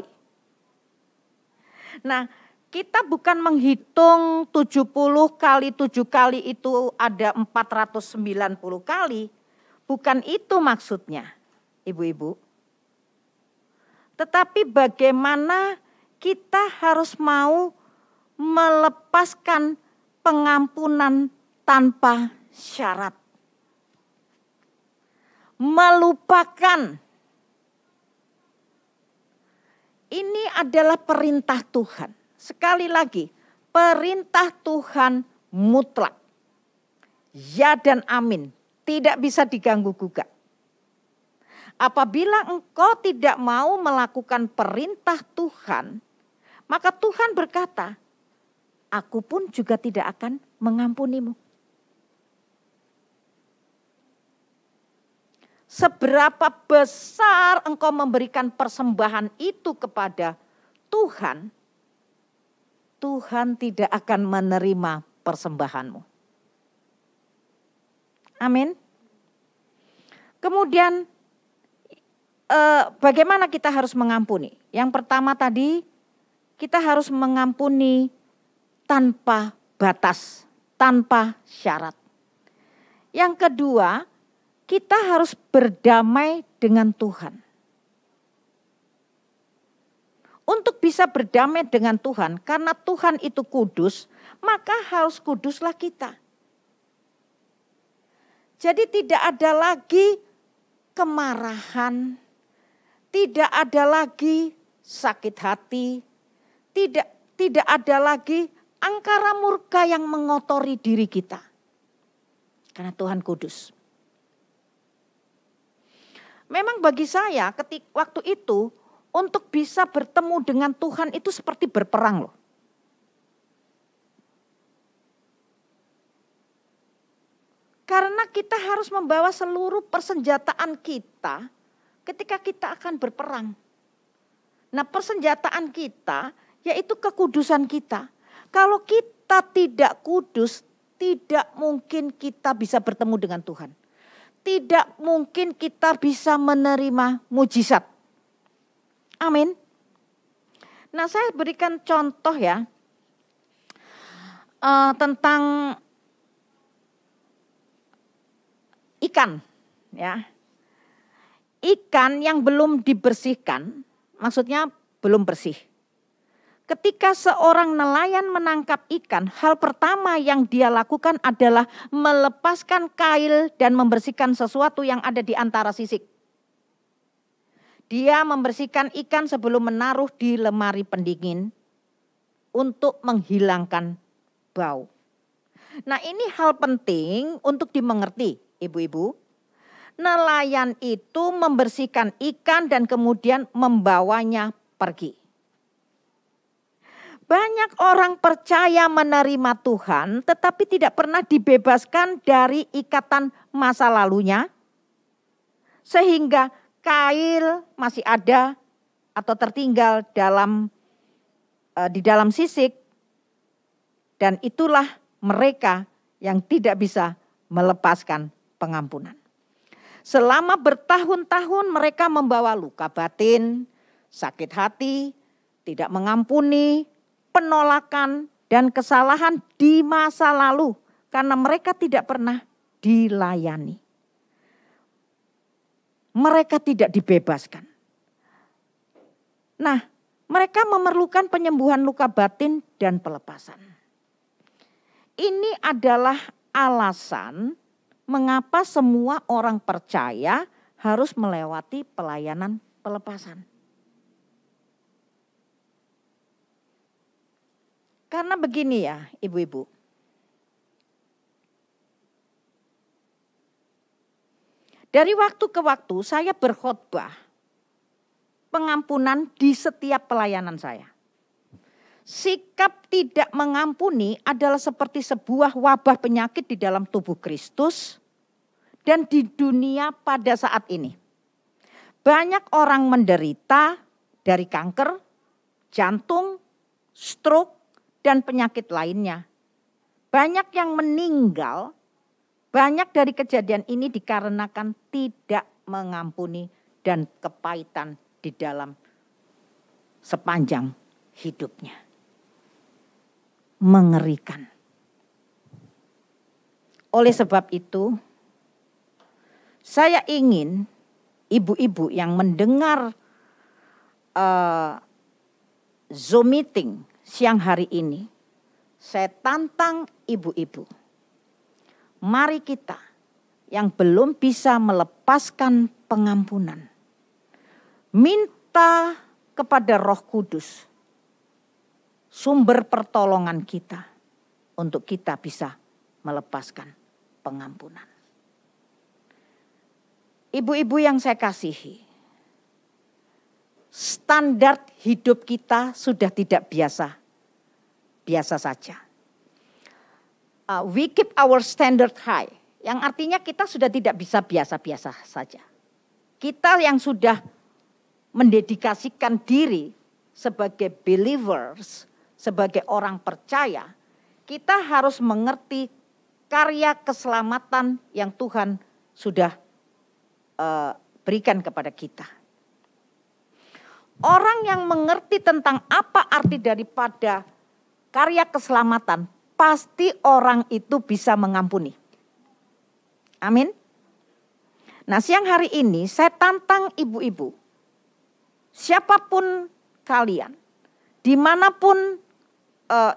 Nah, kita bukan menghitung 70 kali 7 kali itu ada 490 kali. Bukan itu maksudnya, ibu-ibu. Tetapi bagaimana kita harus mau melepaskan pengampunan tanpa syarat. Melupakan. Ini adalah perintah Tuhan. Sekali lagi, perintah Tuhan mutlak. Ya dan amin, tidak bisa diganggu gugat. Apabila engkau tidak mau melakukan perintah Tuhan, maka Tuhan berkata, "Aku pun juga tidak akan mengampunimu." Seberapa besar engkau memberikan persembahan itu kepada Tuhan, Tuhan tidak akan menerima persembahanmu. Amin. Kemudian bagaimana kita harus mengampuni? Yang pertama tadi, kita harus mengampuni tanpa batas, tanpa syarat. Yang kedua, kita harus berdamai dengan Tuhan. Untuk bisa berdamai dengan Tuhan, karena Tuhan itu kudus, maka harus kuduslah kita. Jadi tidak ada lagi kemarahan, tidak ada lagi sakit hati, tidak ada lagi angkara murka yang mengotori diri kita. Karena Tuhan kudus. Memang bagi saya waktu itu untuk bisa bertemu dengan Tuhan itu seperti berperang loh. Karena kita harus membawa seluruh persenjataan kita ketika kita akan berperang. Nah, persenjataan kita yaitu kekudusan kita. Kalau kita tidak kudus, tidak mungkin kita bisa bertemu dengan Tuhan. Tidak mungkin kita bisa menerima mujizat. Amin. Nah, saya berikan contoh ya tentang ikan, ya. ikan yang belum dibersihkan, maksudnya belum bersih. Ketika seorang nelayan menangkap ikan, hal pertama yang dia lakukan adalah melepaskan kail dan membersihkan sesuatu yang ada di antara sisik. Dia membersihkan ikan sebelum menaruh di lemari pendingin untuk menghilangkan bau. Nah, ini hal penting untuk dimengerti, ibu-ibu. Nelayan itu membersihkan ikan dan kemudian membawanya pergi. Banyak orang percaya menerima Tuhan tetapi tidak pernah dibebaskan dari ikatan masa lalunya. Sehingga kail masih ada atau tertinggal di dalam sisik. Dan itulah mereka yang tidak bisa melepaskan pengampunan. Selama bertahun-tahun mereka membawa luka batin, sakit hati, tidak mengampuni, penolakan dan kesalahan di masa lalu karena mereka tidak pernah dilayani. Mereka tidak dibebaskan. Nah, mereka memerlukan penyembuhan luka batin dan pelepasan. Ini adalah alasan mengapa semua orang percaya harus melewati pelayanan pelepasan. Karena begini ya, ibu-ibu. Dari waktu ke waktu saya berkhotbah pengampunan di setiap pelayanan saya. Sikap tidak mengampuni adalah seperti sebuah wabah penyakit di dalam tubuh Kristus dan di dunia pada saat ini. Banyak orang menderita dari kanker, jantung, stroke, dan penyakit lainnya. Banyak yang meninggal, banyak dari kejadian ini dikarenakan tidak mengampuni dan kepahitan di dalam sepanjang hidupnya. Mengerikan. Oleh sebab itu, saya ingin ibu-ibu yang mendengar Zoom meeting siang hari ini, saya tantang ibu-ibu. Mari kita yang belum bisa melepaskan pengampunan, minta kepada Roh Kudus sumber pertolongan kita untuk kita bisa melepaskan pengampunan. Ibu-ibu yang saya kasihi, standar hidup kita sudah tidak biasa saja. We keep our standard high, yang artinya kita sudah tidak bisa biasa-biasa saja. Kita yang sudah mendedikasikan diri sebagai believers, sebagai orang percaya, kita harus mengerti karya keselamatan yang Tuhan sudah berikan kepada kita. Orang yang mengerti tentang apa arti daripada karya keselamatan, pasti orang itu bisa mengampuni. Amin. Nah, siang hari ini saya tantang ibu-ibu, siapapun kalian, dimanapun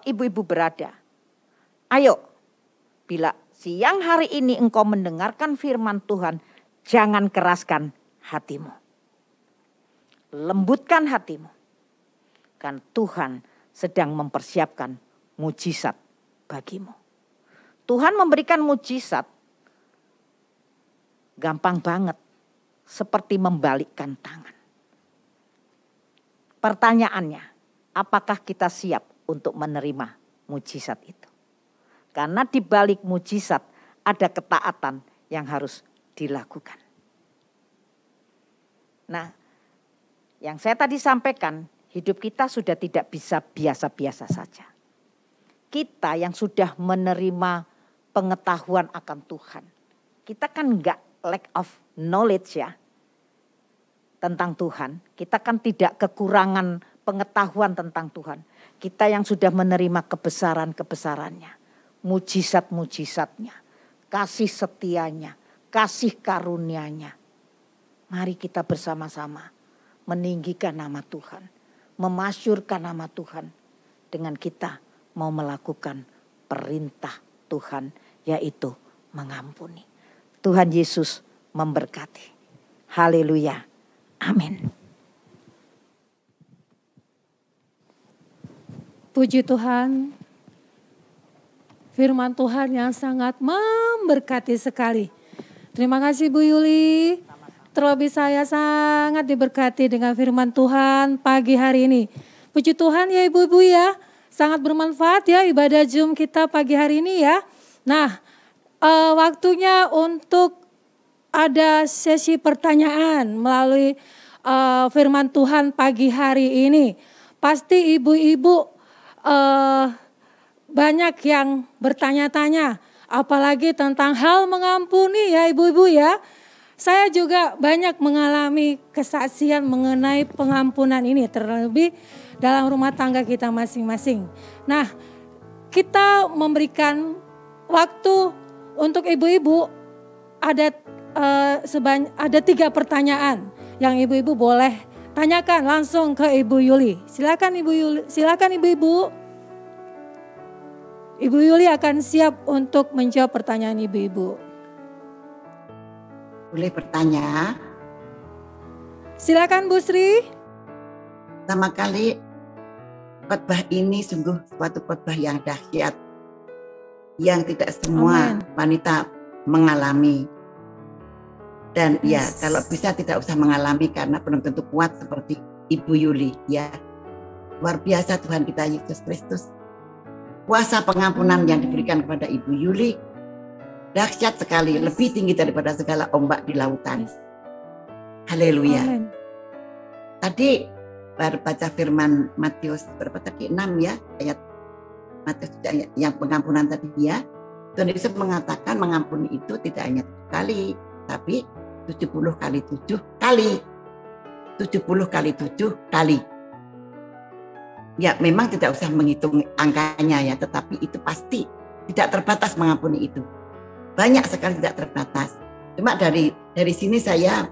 ibu-ibu berada. Ayo, bila siang hari ini engkau mendengarkan firman Tuhan, jangan keraskan hatimu. Lembutkan hatimu. Kan Tuhan sedang mempersiapkan mujizat bagimu. Tuhan memberikan mujizat gampang banget, seperti membalikkan tangan. Pertanyaannya, apakah kita siap untuk menerima mujizat itu? Karena di balik mujizat ada ketaatan yang harus dilakukan. Nah, yang saya tadi sampaikan, hidup kita sudah tidak bisa biasa-biasa saja. Kita yang sudah menerima pengetahuan akan Tuhan, kita kan enggak lack of knowledge ya tentang Tuhan. Kita kan tidak kekurangan pengetahuan tentang Tuhan. Kita yang sudah menerima kebesaran-kebesarannya, mujizat-mujizatnya, kasih setianya, kasih karunia-Nya. Mari kita bersama-sama meninggikan nama Tuhan, memasyurkan nama Tuhan dengan kita mau melakukan perintah Tuhan, yaitu mengampuni. Tuhan Yesus memberkati. Haleluya. Amin. Puji Tuhan, firman Tuhan yang sangat memberkati sekali. Terima kasih Bu Yuli. Terlebih saya sangat diberkati dengan firman Tuhan pagi hari ini. Puji Tuhan ya ibu-ibu ya, sangat bermanfaat ya ibadah Zoom kita pagi hari ini ya. Nah, waktunya untuk ada sesi pertanyaan melalui firman Tuhan pagi hari ini. Pasti ibu-ibu banyak yang bertanya-tanya, apalagi tentang hal mengampuni ya ibu-ibu ya. Saya juga banyak mengalami kesaksian mengenai pengampunan ini, terlebih dalam rumah tangga kita masing-masing. Nah, kita memberikan waktu untuk ibu-ibu, ada 3 pertanyaan yang ibu-ibu boleh tanyakan langsung ke Ibu Yuli. Silakan Ibu Yuli, silakan ibu-ibu. Ibu Yuli akan siap untuk menjawab pertanyaan ibu-ibu. Boleh bertanya? Silakan Bu Sri. Pertama kali khotbah ini sungguh suatu khotbah yang dahsyat, yang tidak semua wanita mengalami. Dan ya kalau bisa tidak usah mengalami karena belum tentu kuat seperti Ibu Yuli ya. Luar biasa Tuhan kita Yesus Kristus. Kuasa pengampunan yang diberikan kepada Ibu Yuli dahsyat sekali, lebih tinggi daripada segala ombak di lautan. Haleluya. Tadi baru baca firman Matius berapa tadi 6 ya, ayat Matius yang pengampunan tadi ya. Tuhan Yesus mengatakan mengampuni itu tidak hanya 7 kali, tapi 70 kali 7 kali. 70 kali 7 kali. Ya memang tidak usah menghitung angkanya ya, tetapi itu pasti tidak terbatas mengampuni itu. Banyak sekali tidak terbatas. Cuma dari sini saya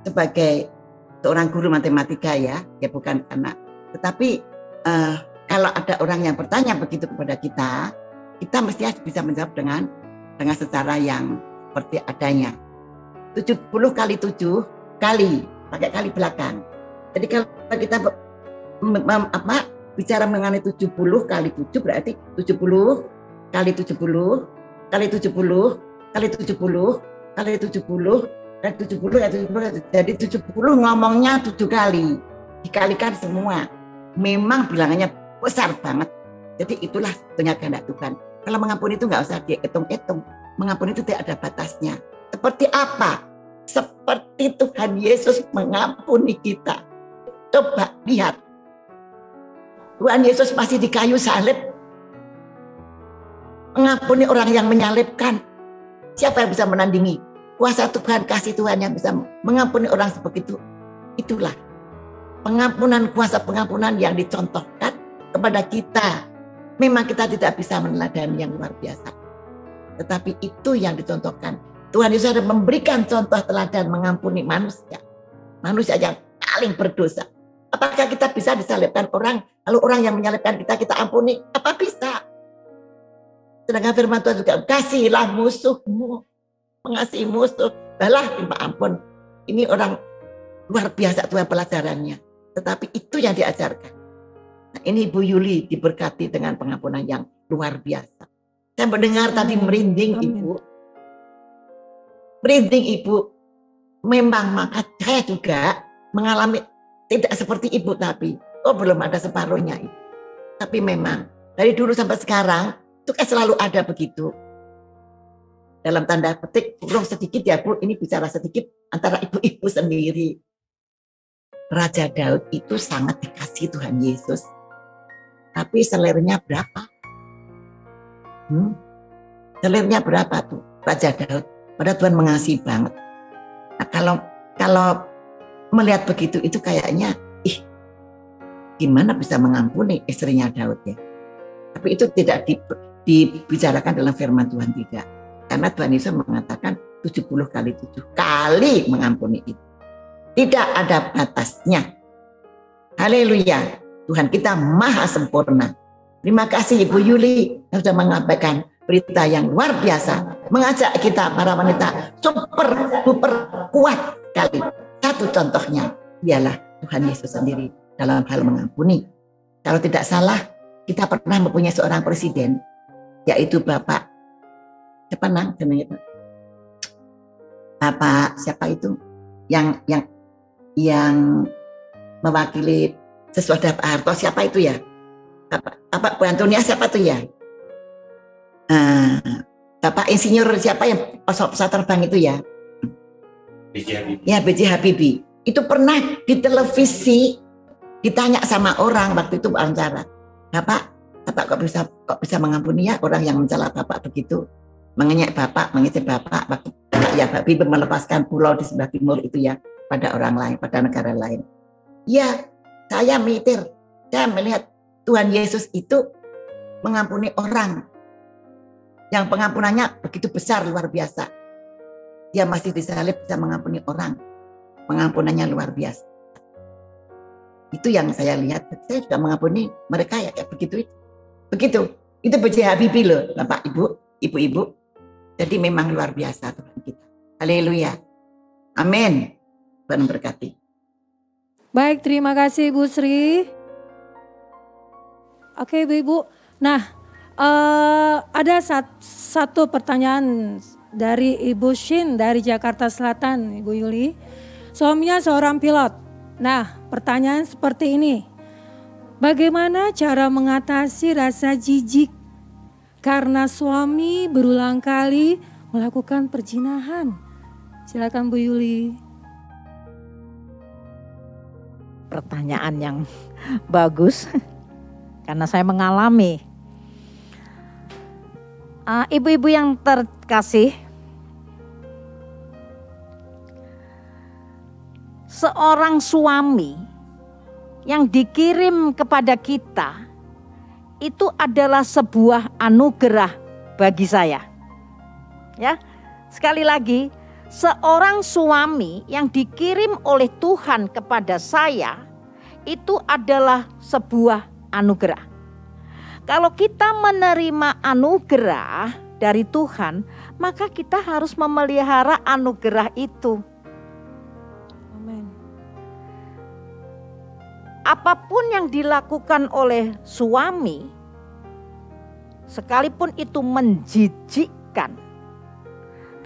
sebagai seorang guru matematika ya bukan karena. Tetapi kalau ada orang yang bertanya begitu kepada kita mestinya bisa menjawab dengan secara yang seperti adanya. 70 kali 7 kali, pakai kali belakang. Jadi kalau kita bicara mengenai 70 kali 7 berarti 70 kali 70 kali 70 kali 70 kali 70 kali 70 ya 70. Jadi 70 ngomongnya 7 kali. Dikalikan semua. Memang bilangannya besar banget. Jadi itulah sebetulnya kehendak Tuhan. Kalau mengampuni itu nggak usah dihitung-hitung. Mengampuni itu tidak ada batasnya. Seperti apa? Seperti Tuhan Yesus mengampuni kita. Coba lihat. Tuhan Yesus masih di kayu salib. Mengampuni orang yang menyalibkan. Siapa yang bisa menandingi? Kuasa Tuhan, kasih Tuhan yang bisa mengampuni orang sebegitu. Itulah pengampunan, kuasa pengampunan yang dicontohkan kepada kita. Memang kita tidak bisa meneladani yang luar biasa. Tetapi itu yang dicontohkan. Tuhan Yesus ada memberikan contoh teladan mengampuni manusia. Manusia yang paling berdosa. Apakah kita bisa disalibkan orang, lalu orang yang menyalibkan kita ampuni? Apa bisa? Sedangkan firman Tuhan juga, kasihilah musuhmu, mengasihi musuh, balah minta ampun. Ini orang luar biasa Tuhan pelajarannya. Tetapi itu yang diajarkan. Nah, ini Ibu Yuli diberkati dengan pengampunan yang luar biasa. Saya mendengar tadi merinding Ibu. Merinding Ibu. Memang maka saya juga mengalami tidak seperti Ibu tapi belum ada separuhnya Ibu. Tapi memang dari dulu sampai sekarang itu kan selalu ada begitu. Dalam tanda petik kurang sedikit ya Bu, ini bicara sedikit antara ibu-ibu sendiri. Raja Daud itu sangat dikasihi Tuhan Yesus. Tapi selirnya berapa? Selirnya berapa tuh Raja Daud? Padahal Tuhan mengasihi banget. Nah, kalau melihat begitu itu kayaknya gimana bisa mengampuni istrinya Daud ya. Tapi itu tidak dibicarakan dalam firman Tuhan tidak. Karena Tuhan Yesus mengatakan 70 kali 7 kali mengampuni itu. Tidak ada batasnya. Haleluya. Tuhan kita maha sempurna. Terima kasih Ibu Yuli yang sudah menyampaikan berita yang luar biasa. Mengajak kita para wanita super kuat sekali. Satu contohnya ialah Tuhan Yesus sendiri dalam hal mengampuni. Kalau tidak salah, kita pernah mempunyai seorang presiden, yaitu Bapak siapa namanya? Bapak siapa itu? Yang mewakili sesudah Pak Harto, siapa itu ya? Bapak Bu Antonia siapa itu ya? Bapak Insinyur siapa yang pesawat terbang itu ya? B.J. Habibie. Ya, B.J. Habibie. Itu pernah di televisi ditanya sama orang waktu itu wawancara. Bapak kok bisa mengampuni ya orang yang mencela Bapak begitu? Mengejek Bapak, waktu ya Habibie melepaskan pulau di sebelah timur itu ya pada orang lain, pada negara lain. Ya, saya melihat Tuhan Yesus itu mengampuni orang yang pengampunannya begitu besar, luar biasa. Dia masih disalib bisa mengampuni orang, pengampunannya luar biasa. Itu yang saya lihat, saya juga mengampuni mereka ya kayak begitu. Itu B.J. Habibie loh, Bapak Ibu, Ibu-ibu. Jadi memang luar biasa Tuhan kita. Haleluya. Amin. Tuhan memberkati. Baik, terima kasih Ibu Sri. Oke Ibu-ibu. Nah, ada satu pertanyaan dari Ibu Shin dari Jakarta Selatan, Ibu Yuli. Suaminya seorang pilot. Nah, pertanyaan seperti ini. Bagaimana cara mengatasi rasa jijik karena suami berulang kali melakukan perzinahan? Silakan Bu Yuli. Pertanyaan yang bagus karena saya mengalami. Ibu-ibu yang terkasih, seorang suami yang dikirim kepada kita itu adalah sebuah anugerah bagi saya. Ya, sekali lagi, seorang suami yang dikirim oleh Tuhan kepada saya itu adalah sebuah anugerah. Kalau kita menerima anugerah dari Tuhan, maka kita harus memelihara anugerah itu. Amin. Apapun yang dilakukan oleh suami, sekalipun itu menjijikkan,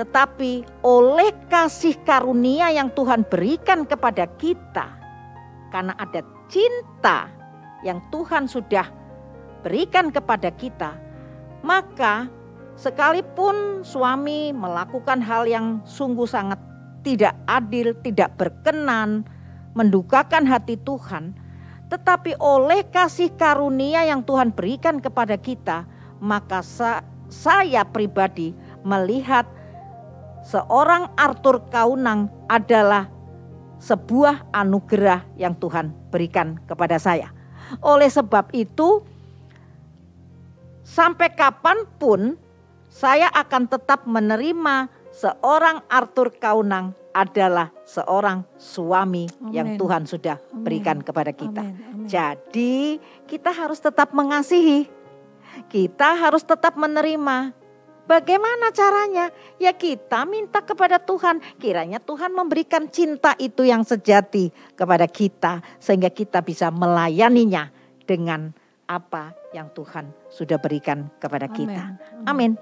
tetapi oleh kasih karunia yang Tuhan berikan kepada kita, karena ada cinta yang Tuhan sudah berikan kepada kita, maka sekalipun suami melakukan hal yang sungguh sangat tidak adil, tidak berkenan, mendukakan hati Tuhan, tetapi oleh kasih karunia yang Tuhan berikan kepada kita, maka saya pribadi melihat seorang Arthur Kaunang adalah sebuah anugerah yang Tuhan berikan kepada saya. Oleh sebab itu, sampai kapanpun saya akan tetap menerima seorang Arthur Kaunang adalah seorang suami yang Tuhan sudah berikan kepada kita. Jadi kita harus tetap mengasihi, kita harus tetap menerima. Bagaimana caranya? Ya kita minta kepada Tuhan, kiranya Tuhan memberikan cinta itu yang sejati kepada kita, sehingga kita bisa melayaninya dengan apa yang Tuhan sudah berikan kepada kita. Amin.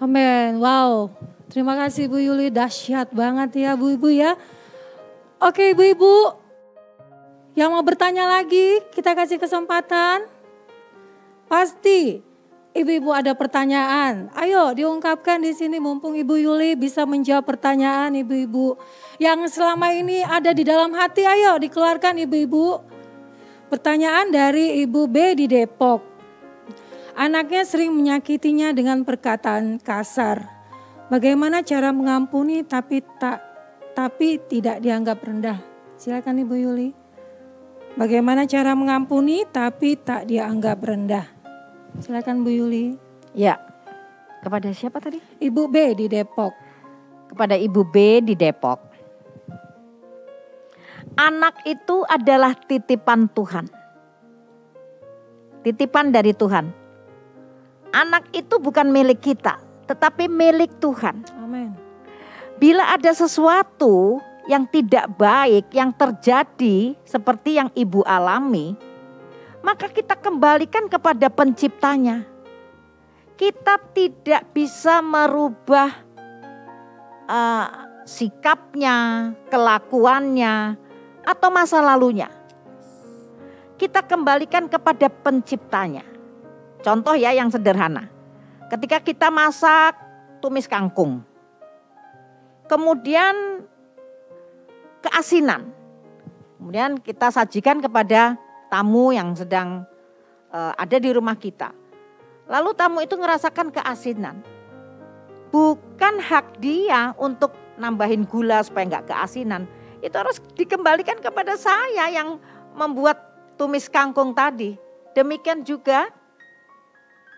Amin. Wow. Terima kasih Bu Yuli, dahsyat banget ya Bu Ibu ya. Oke Ibu-ibu, yang mau bertanya lagi kita kasih kesempatan. Pasti Ibu-ibu ada pertanyaan. Ayo diungkapkan di sini mumpung Ibu Yuli bisa menjawab pertanyaan Ibu-ibu yang selama ini ada di dalam hati. Ayo dikeluarkan Ibu-ibu. Pertanyaan dari Ibu B di Depok. Anaknya sering menyakitinya dengan perkataan kasar. Bagaimana cara mengampuni tapi tidak dianggap rendah? Silakan Ibu Yuli. Bagaimana cara mengampuni tapi tak dianggap rendah? Silakan Bu Yuli. Ya. Kepada siapa tadi? Ibu B di Depok. Kepada Ibu B di Depok. Anak itu adalah titipan Tuhan. Titipan dari Tuhan. Anak itu bukan milik kita, tetapi milik Tuhan. Amin. Bila ada sesuatu yang tidak baik yang terjadi seperti yang ibu alami, maka kita kembalikan kepada penciptanya. Kita tidak bisa merubah sikapnya, kelakuannya, atau masa lalunya. Kita kembalikan kepada penciptanya. Contoh ya yang sederhana. Ketika kita masak tumis kangkung, kemudian keasinan, kemudian kita sajikan kepada tamu yang sedang ada di rumah kita. Lalu tamu itu ngerasakan keasinan. Bukan hak dia untuk nambahin gula supaya nggak keasinan. Itu harus dikembalikan kepada saya yang membuat tumis kangkung tadi. Demikian juga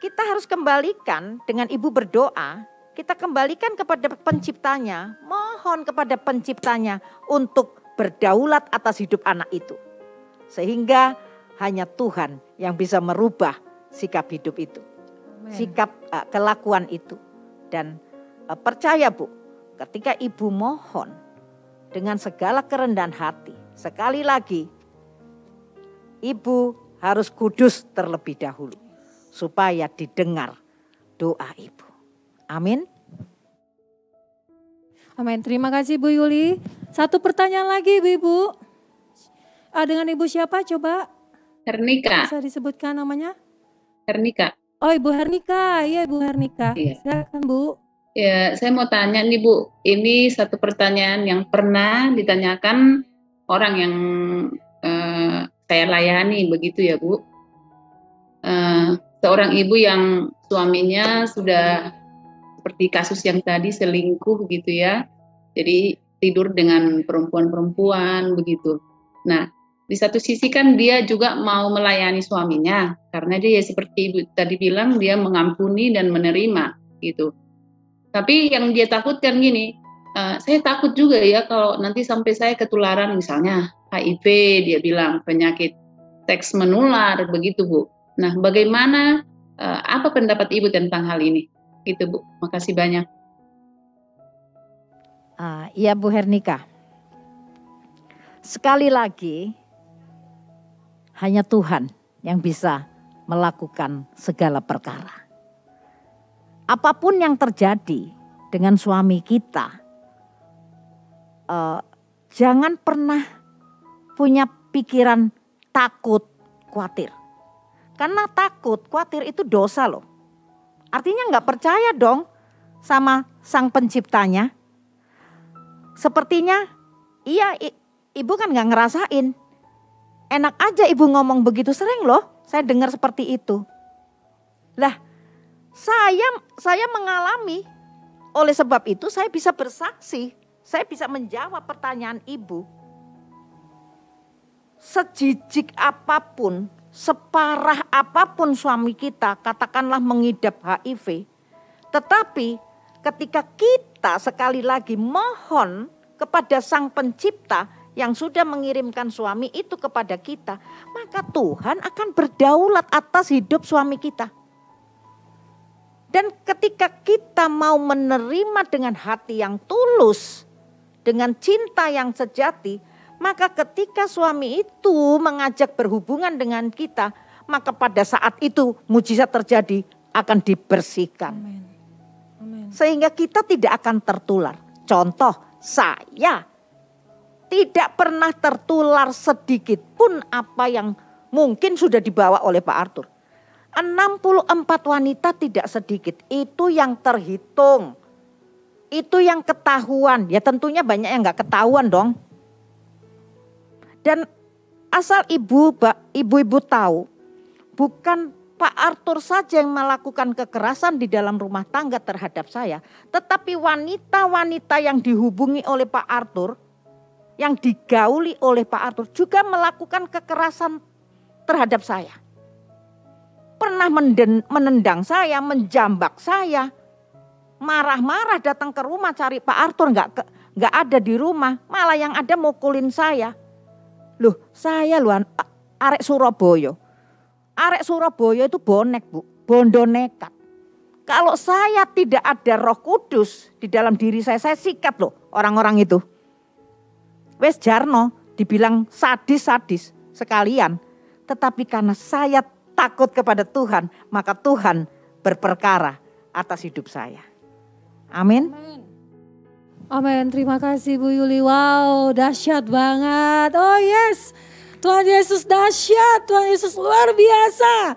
kita harus kembalikan dengan ibu berdoa. Kita kembalikan kepada penciptanya. Mohon kepada penciptanya untuk berdaulat atas hidup anak itu. Sehingga hanya Tuhan yang bisa merubah sikap hidup itu. Amen. Sikap kelakuan itu. Dan percaya Bu, ketika ibu mohon dengan segala kerendahan hati, sekali lagi ibu harus kudus terlebih dahulu supaya didengar doa ibu. Amin. Amin. Terima kasih Bu Yuli. Satu pertanyaan lagi Ibu. Dengan Ibu siapa coba? Hernika. Bisa disebutkan namanya? Hernika. Oh Ibu Hernika, iya Ibu Hernika. Iya. Silakan Bu. Ya, saya mau tanya nih Bu, ini satu pertanyaan yang pernah ditanyakan orang yang saya layani begitu ya Bu. Seorang ibu yang suaminya sudah seperti kasus yang tadi selingkuh gitu ya. Jadi tidur dengan perempuan-perempuan begitu. Nah, di satu sisi kan dia juga mau melayani suaminya karena dia seperti ibu tadi bilang dia mengampuni dan menerima gitu. Tapi yang dia takutkan gini, saya takut juga ya kalau nanti sampai saya ketularan misalnya HIV, dia bilang penyakit seks menular begitu Bu. Nah, bagaimana apa pendapat Ibu tentang hal ini? Gitu Bu. Makasih banyak. Iya Bu Hernika. Sekali lagi hanya Tuhan yang bisa melakukan segala perkara. Apapun yang terjadi dengan suami kita, jangan pernah punya pikiran takut, khawatir. Karena takut, khawatir itu dosa loh. Artinya nggak percaya dong sama sang penciptanya. Sepertinya, iya ibu kan nggak ngerasain. Enak aja ibu ngomong begitu, sering loh saya dengar seperti itu. Lah, saya mengalami, oleh sebab itu saya bisa bersaksi, saya bisa menjawab pertanyaan ibu. Sejijik apapun, separah apapun suami kita, katakanlah mengidap HIV, tetapi ketika kita sekali lagi mohon kepada Sang Pencipta yang sudah mengirimkan suami itu kepada kita, maka Tuhan akan berdaulat atas hidup suami kita. Dan ketika kita mau menerima dengan hati yang tulus, dengan cinta yang sejati, maka ketika suami itu mengajak berhubungan dengan kita, maka pada saat itu mujizat terjadi, akan dibersihkan. Amin. Amin. Sehingga kita tidak akan tertular. Contoh, saya tidak pernah tertular sedikit pun apa yang mungkin sudah dibawa oleh Pak Arthur. 64 wanita tidak sedikit, itu yang terhitung. Itu yang ketahuan, ya tentunya banyak yang gak ketahuan dong. Dan asal ibu-ibu tahu, bukan Pak Arthur saja yang melakukan kekerasan di dalam rumah tangga terhadap saya, tetapi wanita-wanita yang dihubungi oleh Pak Arthur, yang digauli oleh Pak Arthur juga melakukan kekerasan terhadap saya. Pernah menendang saya, menjambak saya, marah-marah datang ke rumah cari Pak Arthur, nggak ada di rumah, malah yang ada mukulin saya. Loh, saya arek Surabaya. Arek Surabaya itu bonek, Bu. Bondo nekat. Kalau saya tidak ada Roh Kudus di dalam diri saya sikat loh orang-orang itu. Wes jarno dibilang sadis-sadis sekalian. Tetapi karena saya takut kepada Tuhan, maka Tuhan berperkara atas hidup saya. Amin. Amin. Terima kasih Bu Yuli. Wow, dahsyat banget. Oh yes, Tuhan Yesus dahsyat. Tuhan Yesus luar biasa.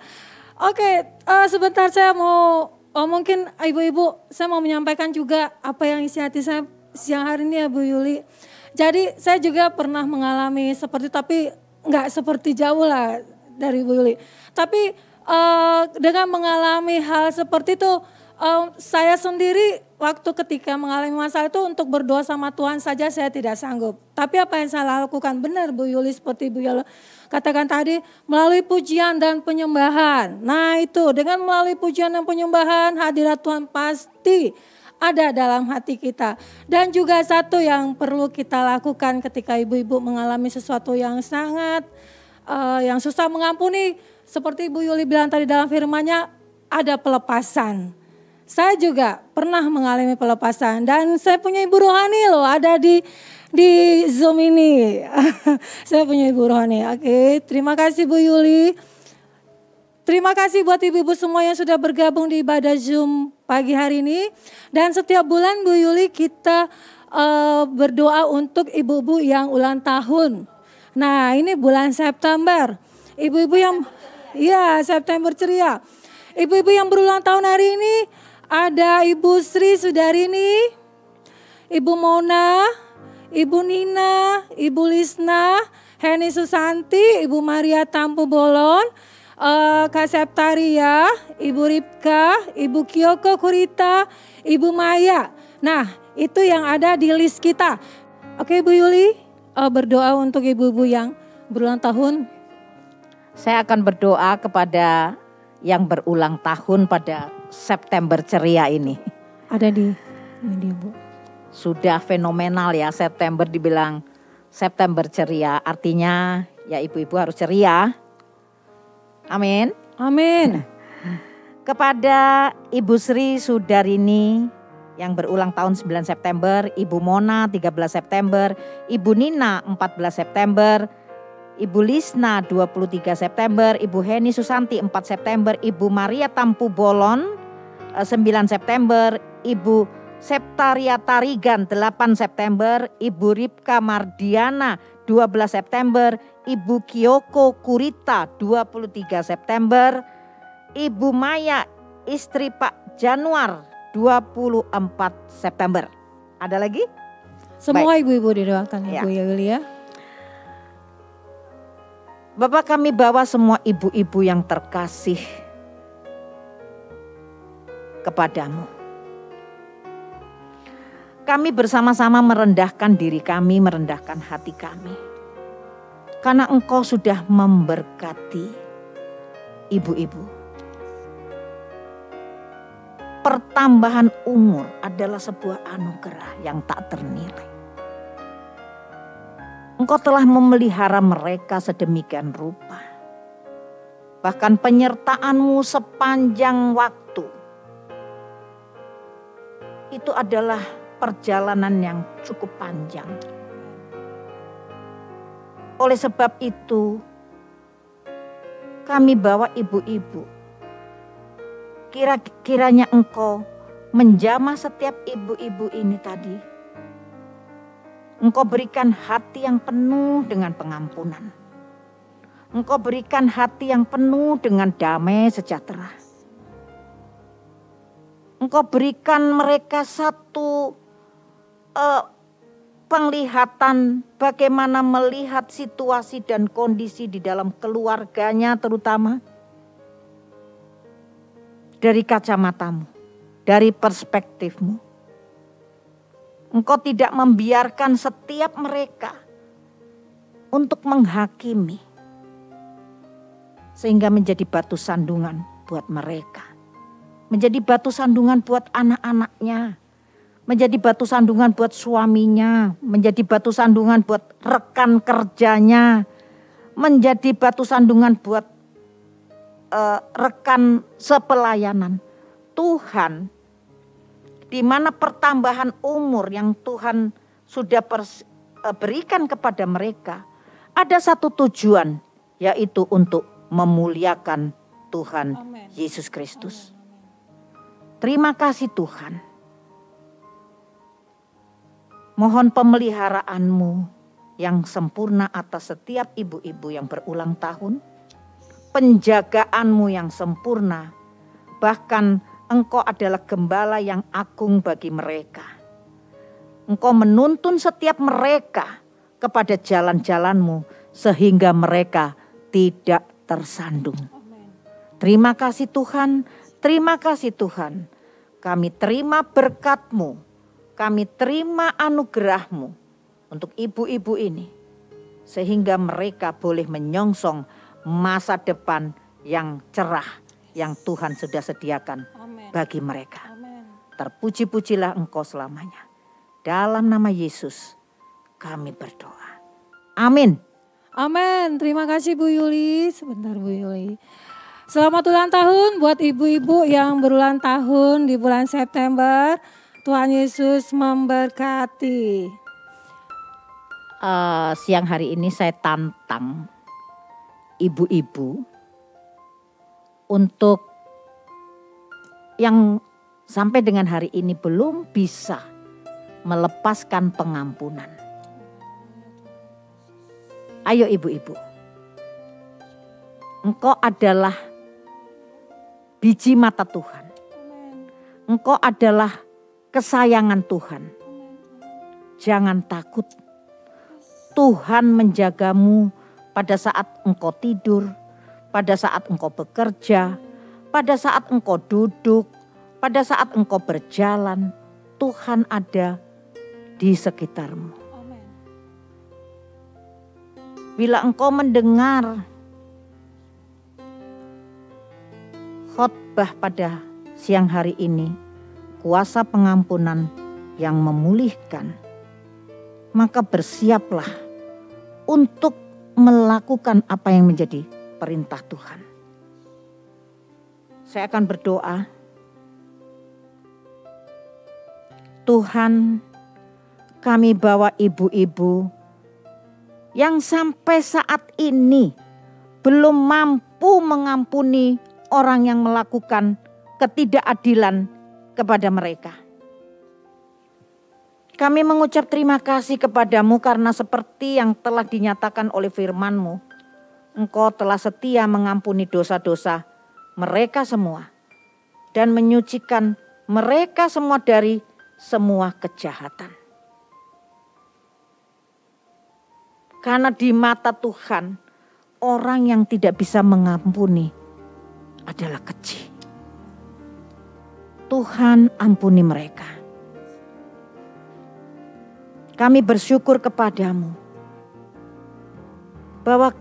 Oke, sebentar saya mau, mungkin ibu-ibu saya mau menyampaikan juga apa yang isi hati saya siang hari ini ya Bu Yuli. Jadi saya juga pernah mengalami seperti, tapi nggak seperti jauh lah dari Bu Yuli. Tapi dengan mengalami hal seperti itu, saya sendiri waktu ketika mengalami masalah itu untuk berdoa sama Tuhan saja saya tidak sanggup. Tapi apa yang saya lakukan benar Bu Yuli, seperti Bu Yuli katakan tadi, melalui pujian dan penyembahan. Nah itu dengan melalui pujian dan penyembahan hadirat Tuhan pasti ada dalam hati kita. Dan juga satu yang perlu kita lakukan ketika ibu-ibu mengalami sesuatu yang sangat yang susah mengampuni. Seperti Bu Yuli bilang tadi dalam firman-Nya, ada pelepasan. Saya juga pernah mengalami pelepasan dan saya punya ibu rohani loh, ada di Zoom ini. Saya punya ibu rohani. Oke, terima kasih Bu Yuli. Terima kasih buat ibu-ibu semua yang sudah bergabung di ibadah Zoom pagi hari ini. Dan setiap bulan Bu Yuli kita berdoa untuk ibu-ibu yang ulang tahun. Nah, ini bulan September. Ibu-ibu yang September ceria. Ibu-ibu yang berulang tahun hari ini ada Ibu Sri Sudarini, Ibu Mona, Ibu Nina, Ibu Lisna, Heni Susanti, Ibu Maria Tampu Bolon, Kak Septaria, Ibu Ripka, Ibu Kyoko Kurita, Ibu Maya. Nah, itu yang ada di list kita. Oke Bu Yuli, berdoa untuk ibu-ibu yang berulang tahun. Saya akan berdoa kepada yang berulang tahun pada September ceria ini. Ada di media Bu. Sudah fenomenal ya, September dibilang September ceria. Artinya ya ibu-ibu harus ceria. Amin. Amin. Kepada Ibu Sri Sudarini yang berulang tahun 9 September, Ibu Mona 13 September, Ibu Nina 14 September, Ibu Lisna 23 September, Ibu Heni Susanti 4 September, Ibu Maria Tampu Bolon 9 September, Ibu Septaria Tarigan 8 September, Ibu Ripka Mardiana 12 September, Ibu Kyoko Kurita 23 September, Ibu Maya istri Pak Januar 24 September. Ada lagi? Semua ibu-ibu didoakan ya Bu Yuli ya. Bapak, kami bawa semua ibu-ibu yang terkasih kepadamu. Kami bersama-sama merendahkan diri kami, merendahkan hati kami. Karena Engkau sudah memberkati ibu-ibu. Pertambahan umur adalah sebuah anugerah yang tak ternilai. Engkau telah memelihara mereka sedemikian rupa. Bahkan penyertaan-Mu sepanjang waktu. Itu adalah perjalanan yang cukup panjang. Oleh sebab itu, kami bawa ibu-ibu. Kiranya Engkau menjamah setiap ibu-ibu ini tadi. Engkau berikan hati yang penuh dengan pengampunan. Engkau berikan hati yang penuh dengan damai sejahtera. Engkau berikan mereka satu penglihatan bagaimana melihat situasi dan kondisi di dalam keluarganya terutama. Dari kacamatamu, dari perspektifmu. Engkau tidak membiarkan setiap mereka untuk menghakimi. Sehingga menjadi batu sandungan buat mereka. Menjadi batu sandungan buat anak-anaknya. menjadi batu sandungan buat suaminya, menjadi batu sandungan buat rekan kerjanya, menjadi batu sandungan buat rekan sepelayanan. Tuhan, di mana pertambahan umur yang Tuhan sudah berikan kepada mereka, ada satu tujuan, yaitu untuk memuliakan Tuhan Yesus Kristus. Terima kasih Tuhan. Mohon pemeliharaanmu yang sempurna atas setiap ibu-ibu yang berulang tahun. Penjagaanmu yang sempurna. Bahkan Engkau adalah gembala yang agung bagi mereka. Engkau menuntun setiap mereka kepada jalan-jalanmu sehingga mereka tidak tersandung. Terima kasih Tuhan, terima kasih Tuhan. Kami terima berkat-Mu, kami terima anugerah-Mu untuk ibu-ibu ini. Sehingga mereka boleh menyongsong masa depan yang cerah yang Tuhan sudah sediakan bagi mereka. Terpuji-pujilah Engkau selamanya. Dalam nama Yesus kami berdoa. Amin. Amin. Terima kasih Bu Yuli. Sebentar Bu Yuli. Selamat ulang tahun buat ibu-ibu yang berulang tahun di bulan September. Tuhan Yesus memberkati. Siang hari ini saya tantang ibu-ibu untuk yang sampai dengan hari ini belum bisa melepaskan pengampunan. Ayo ibu-ibu, engkau adalah biji mata Tuhan. Engkau adalah kesayangan Tuhan. Jangan takut. Tuhan menjagamu pada saat engkau tidur, pada saat engkau bekerja, pada saat engkau duduk, pada saat engkau berjalan. Tuhan ada di sekitarmu. Bila engkau mendengar khotbah pada siang hari ini, kuasa pengampunan yang memulihkan, maka bersiaplah untuk melakukan apa yang menjadi perintah Tuhan. Saya akan berdoa. Tuhan, kami bawa ibu-ibu yang sampai saat ini belum mampu mengampuni orang yang melakukan ketidakadilan kepada mereka. Kami mengucap terima kasih kepadamu karena seperti yang telah dinyatakan oleh firman-Mu, Engkau telah setia mengampuni dosa-dosa mereka semua dan menyucikan mereka semua dari semua kejahatan. Karena di mata Tuhan, orang yang tidak bisa mengampuni adalah keji. Tuhan ampuni mereka. Kami bersyukur kepadamu bahwa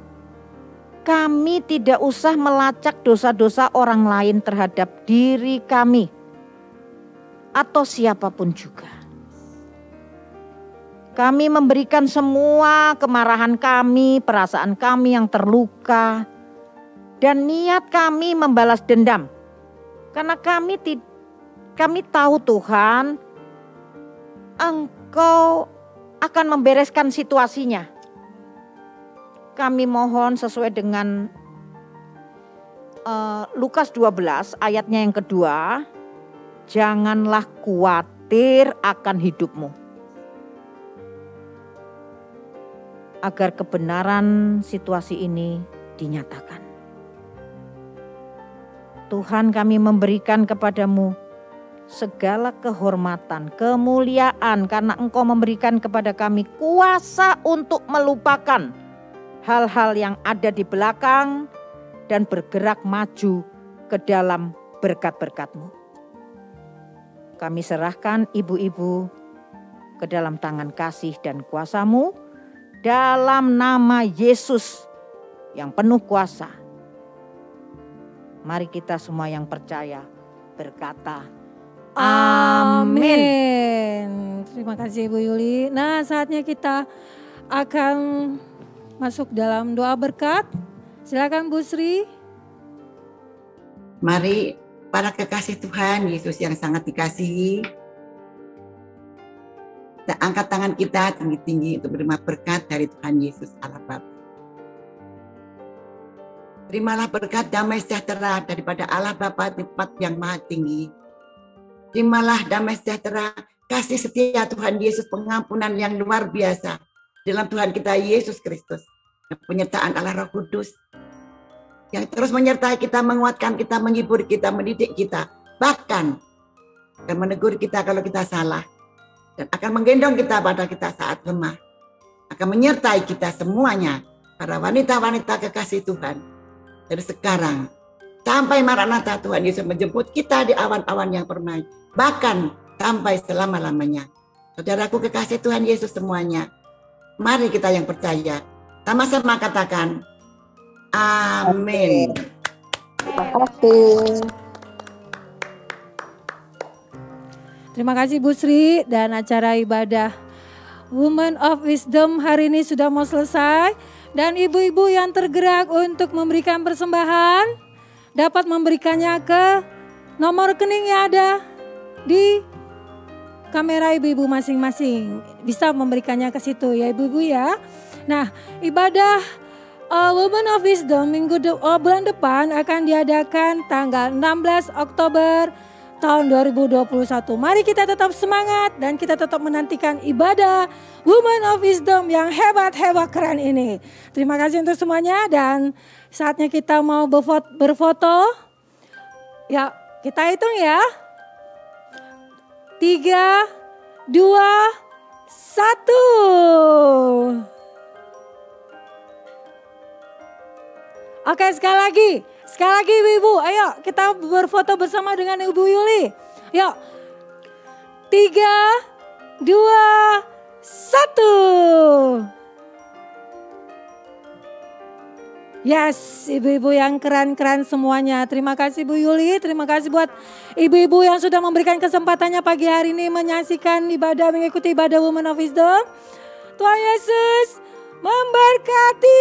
kami tidak usah melacak dosa-dosa orang lain terhadap diri kami atau siapapun juga. Kami memberikan semua kemarahan kami, perasaan kami yang terluka, dan niat kami membalas dendam. Karena kami tahu Tuhan, Engkau akan membereskan situasinya. Kami mohon sesuai dengan Lukas 12 ayatnya yang kedua, janganlah khawatir akan hidupmu. Agar kebenaran situasi ini dinyatakan. Tuhan, kami memberikan kepadamu segala kehormatan, kemuliaan karena Engkau memberikan kepada kami kuasa untuk melupakan hal-hal yang ada di belakang dan bergerak maju ke dalam berkat-berkat-Mu. Kami serahkan ibu-ibu ke dalam tangan kasih dan kuasa-Mu. Dalam nama Yesus yang penuh kuasa. Mari kita semua yang percaya berkata, Amin. Terima kasih Ibu Yuli. Nah, saatnya kita akan masuk dalam doa berkat. Silakan Bu Sri. Mari para kekasih Tuhan Yesus yang sangat dikasihi, kita angkat tangan kita tinggi-tinggi untuk menerima berkat dari Tuhan Yesus Allah Bapa. Terimalah berkat damai sejahtera daripada Allah Bapa tempat yang maha tinggi. Terimalah damai sejahtera, kasih setia Tuhan Yesus, pengampunan yang luar biasa dalam Tuhan kita Yesus Kristus. Dan penyertaan Allah Roh Kudus yang terus menyertai kita, menguatkan kita, menghibur kita, mendidik kita. Bahkan akan menegur kita kalau kita salah. Dan akan menggendong kita pada kita saat lemah. Akan menyertai kita semuanya, para wanita-wanita kekasih Tuhan. Dari sekarang sampai Maranatha, Tuhan Yesus menjemput kita di awan-awan yang permai. Bahkan sampai selama-lamanya. Saudaraku kekasih Tuhan Yesus semuanya, mari kita yang percaya sama-sama katakan amin. Terima kasih. Terima kasih Bu Sri, dan acara ibadah Women of Wisdom hari ini sudah mau selesai. Dan ibu-ibu yang tergerak untuk memberikan persembahan dapat memberikannya ke nomor rekening yang ada di kamera ibu-ibu masing-masing. Bisa memberikannya ke situ ya ibu-ibu ya. Nah, ibadah Women of Wisdom bulan depan akan diadakan tanggal 16 Oktober tahun 2021. Mari kita tetap semangat dan kita tetap menantikan ibadah Women of Wisdom yang hebat-hebat keren ini. Terima kasih untuk semuanya, dan saatnya kita mau berfoto. Ya, kita hitung ya. 3, 2, 1. Oke, sekali lagi ibu-ibu, ayo kita berfoto bersama dengan Ibu Yuli. Yuk, 3, 2, 1. Yes, ibu-ibu yang keren-keren semuanya. Terima kasih Bu Yuli, terima kasih buat ibu-ibu yang sudah memberikan kesempatannya pagi hari ini menyaksikan ibadah, mengikuti ibadah Women of Wisdom. Tuhan Yesus memberkati.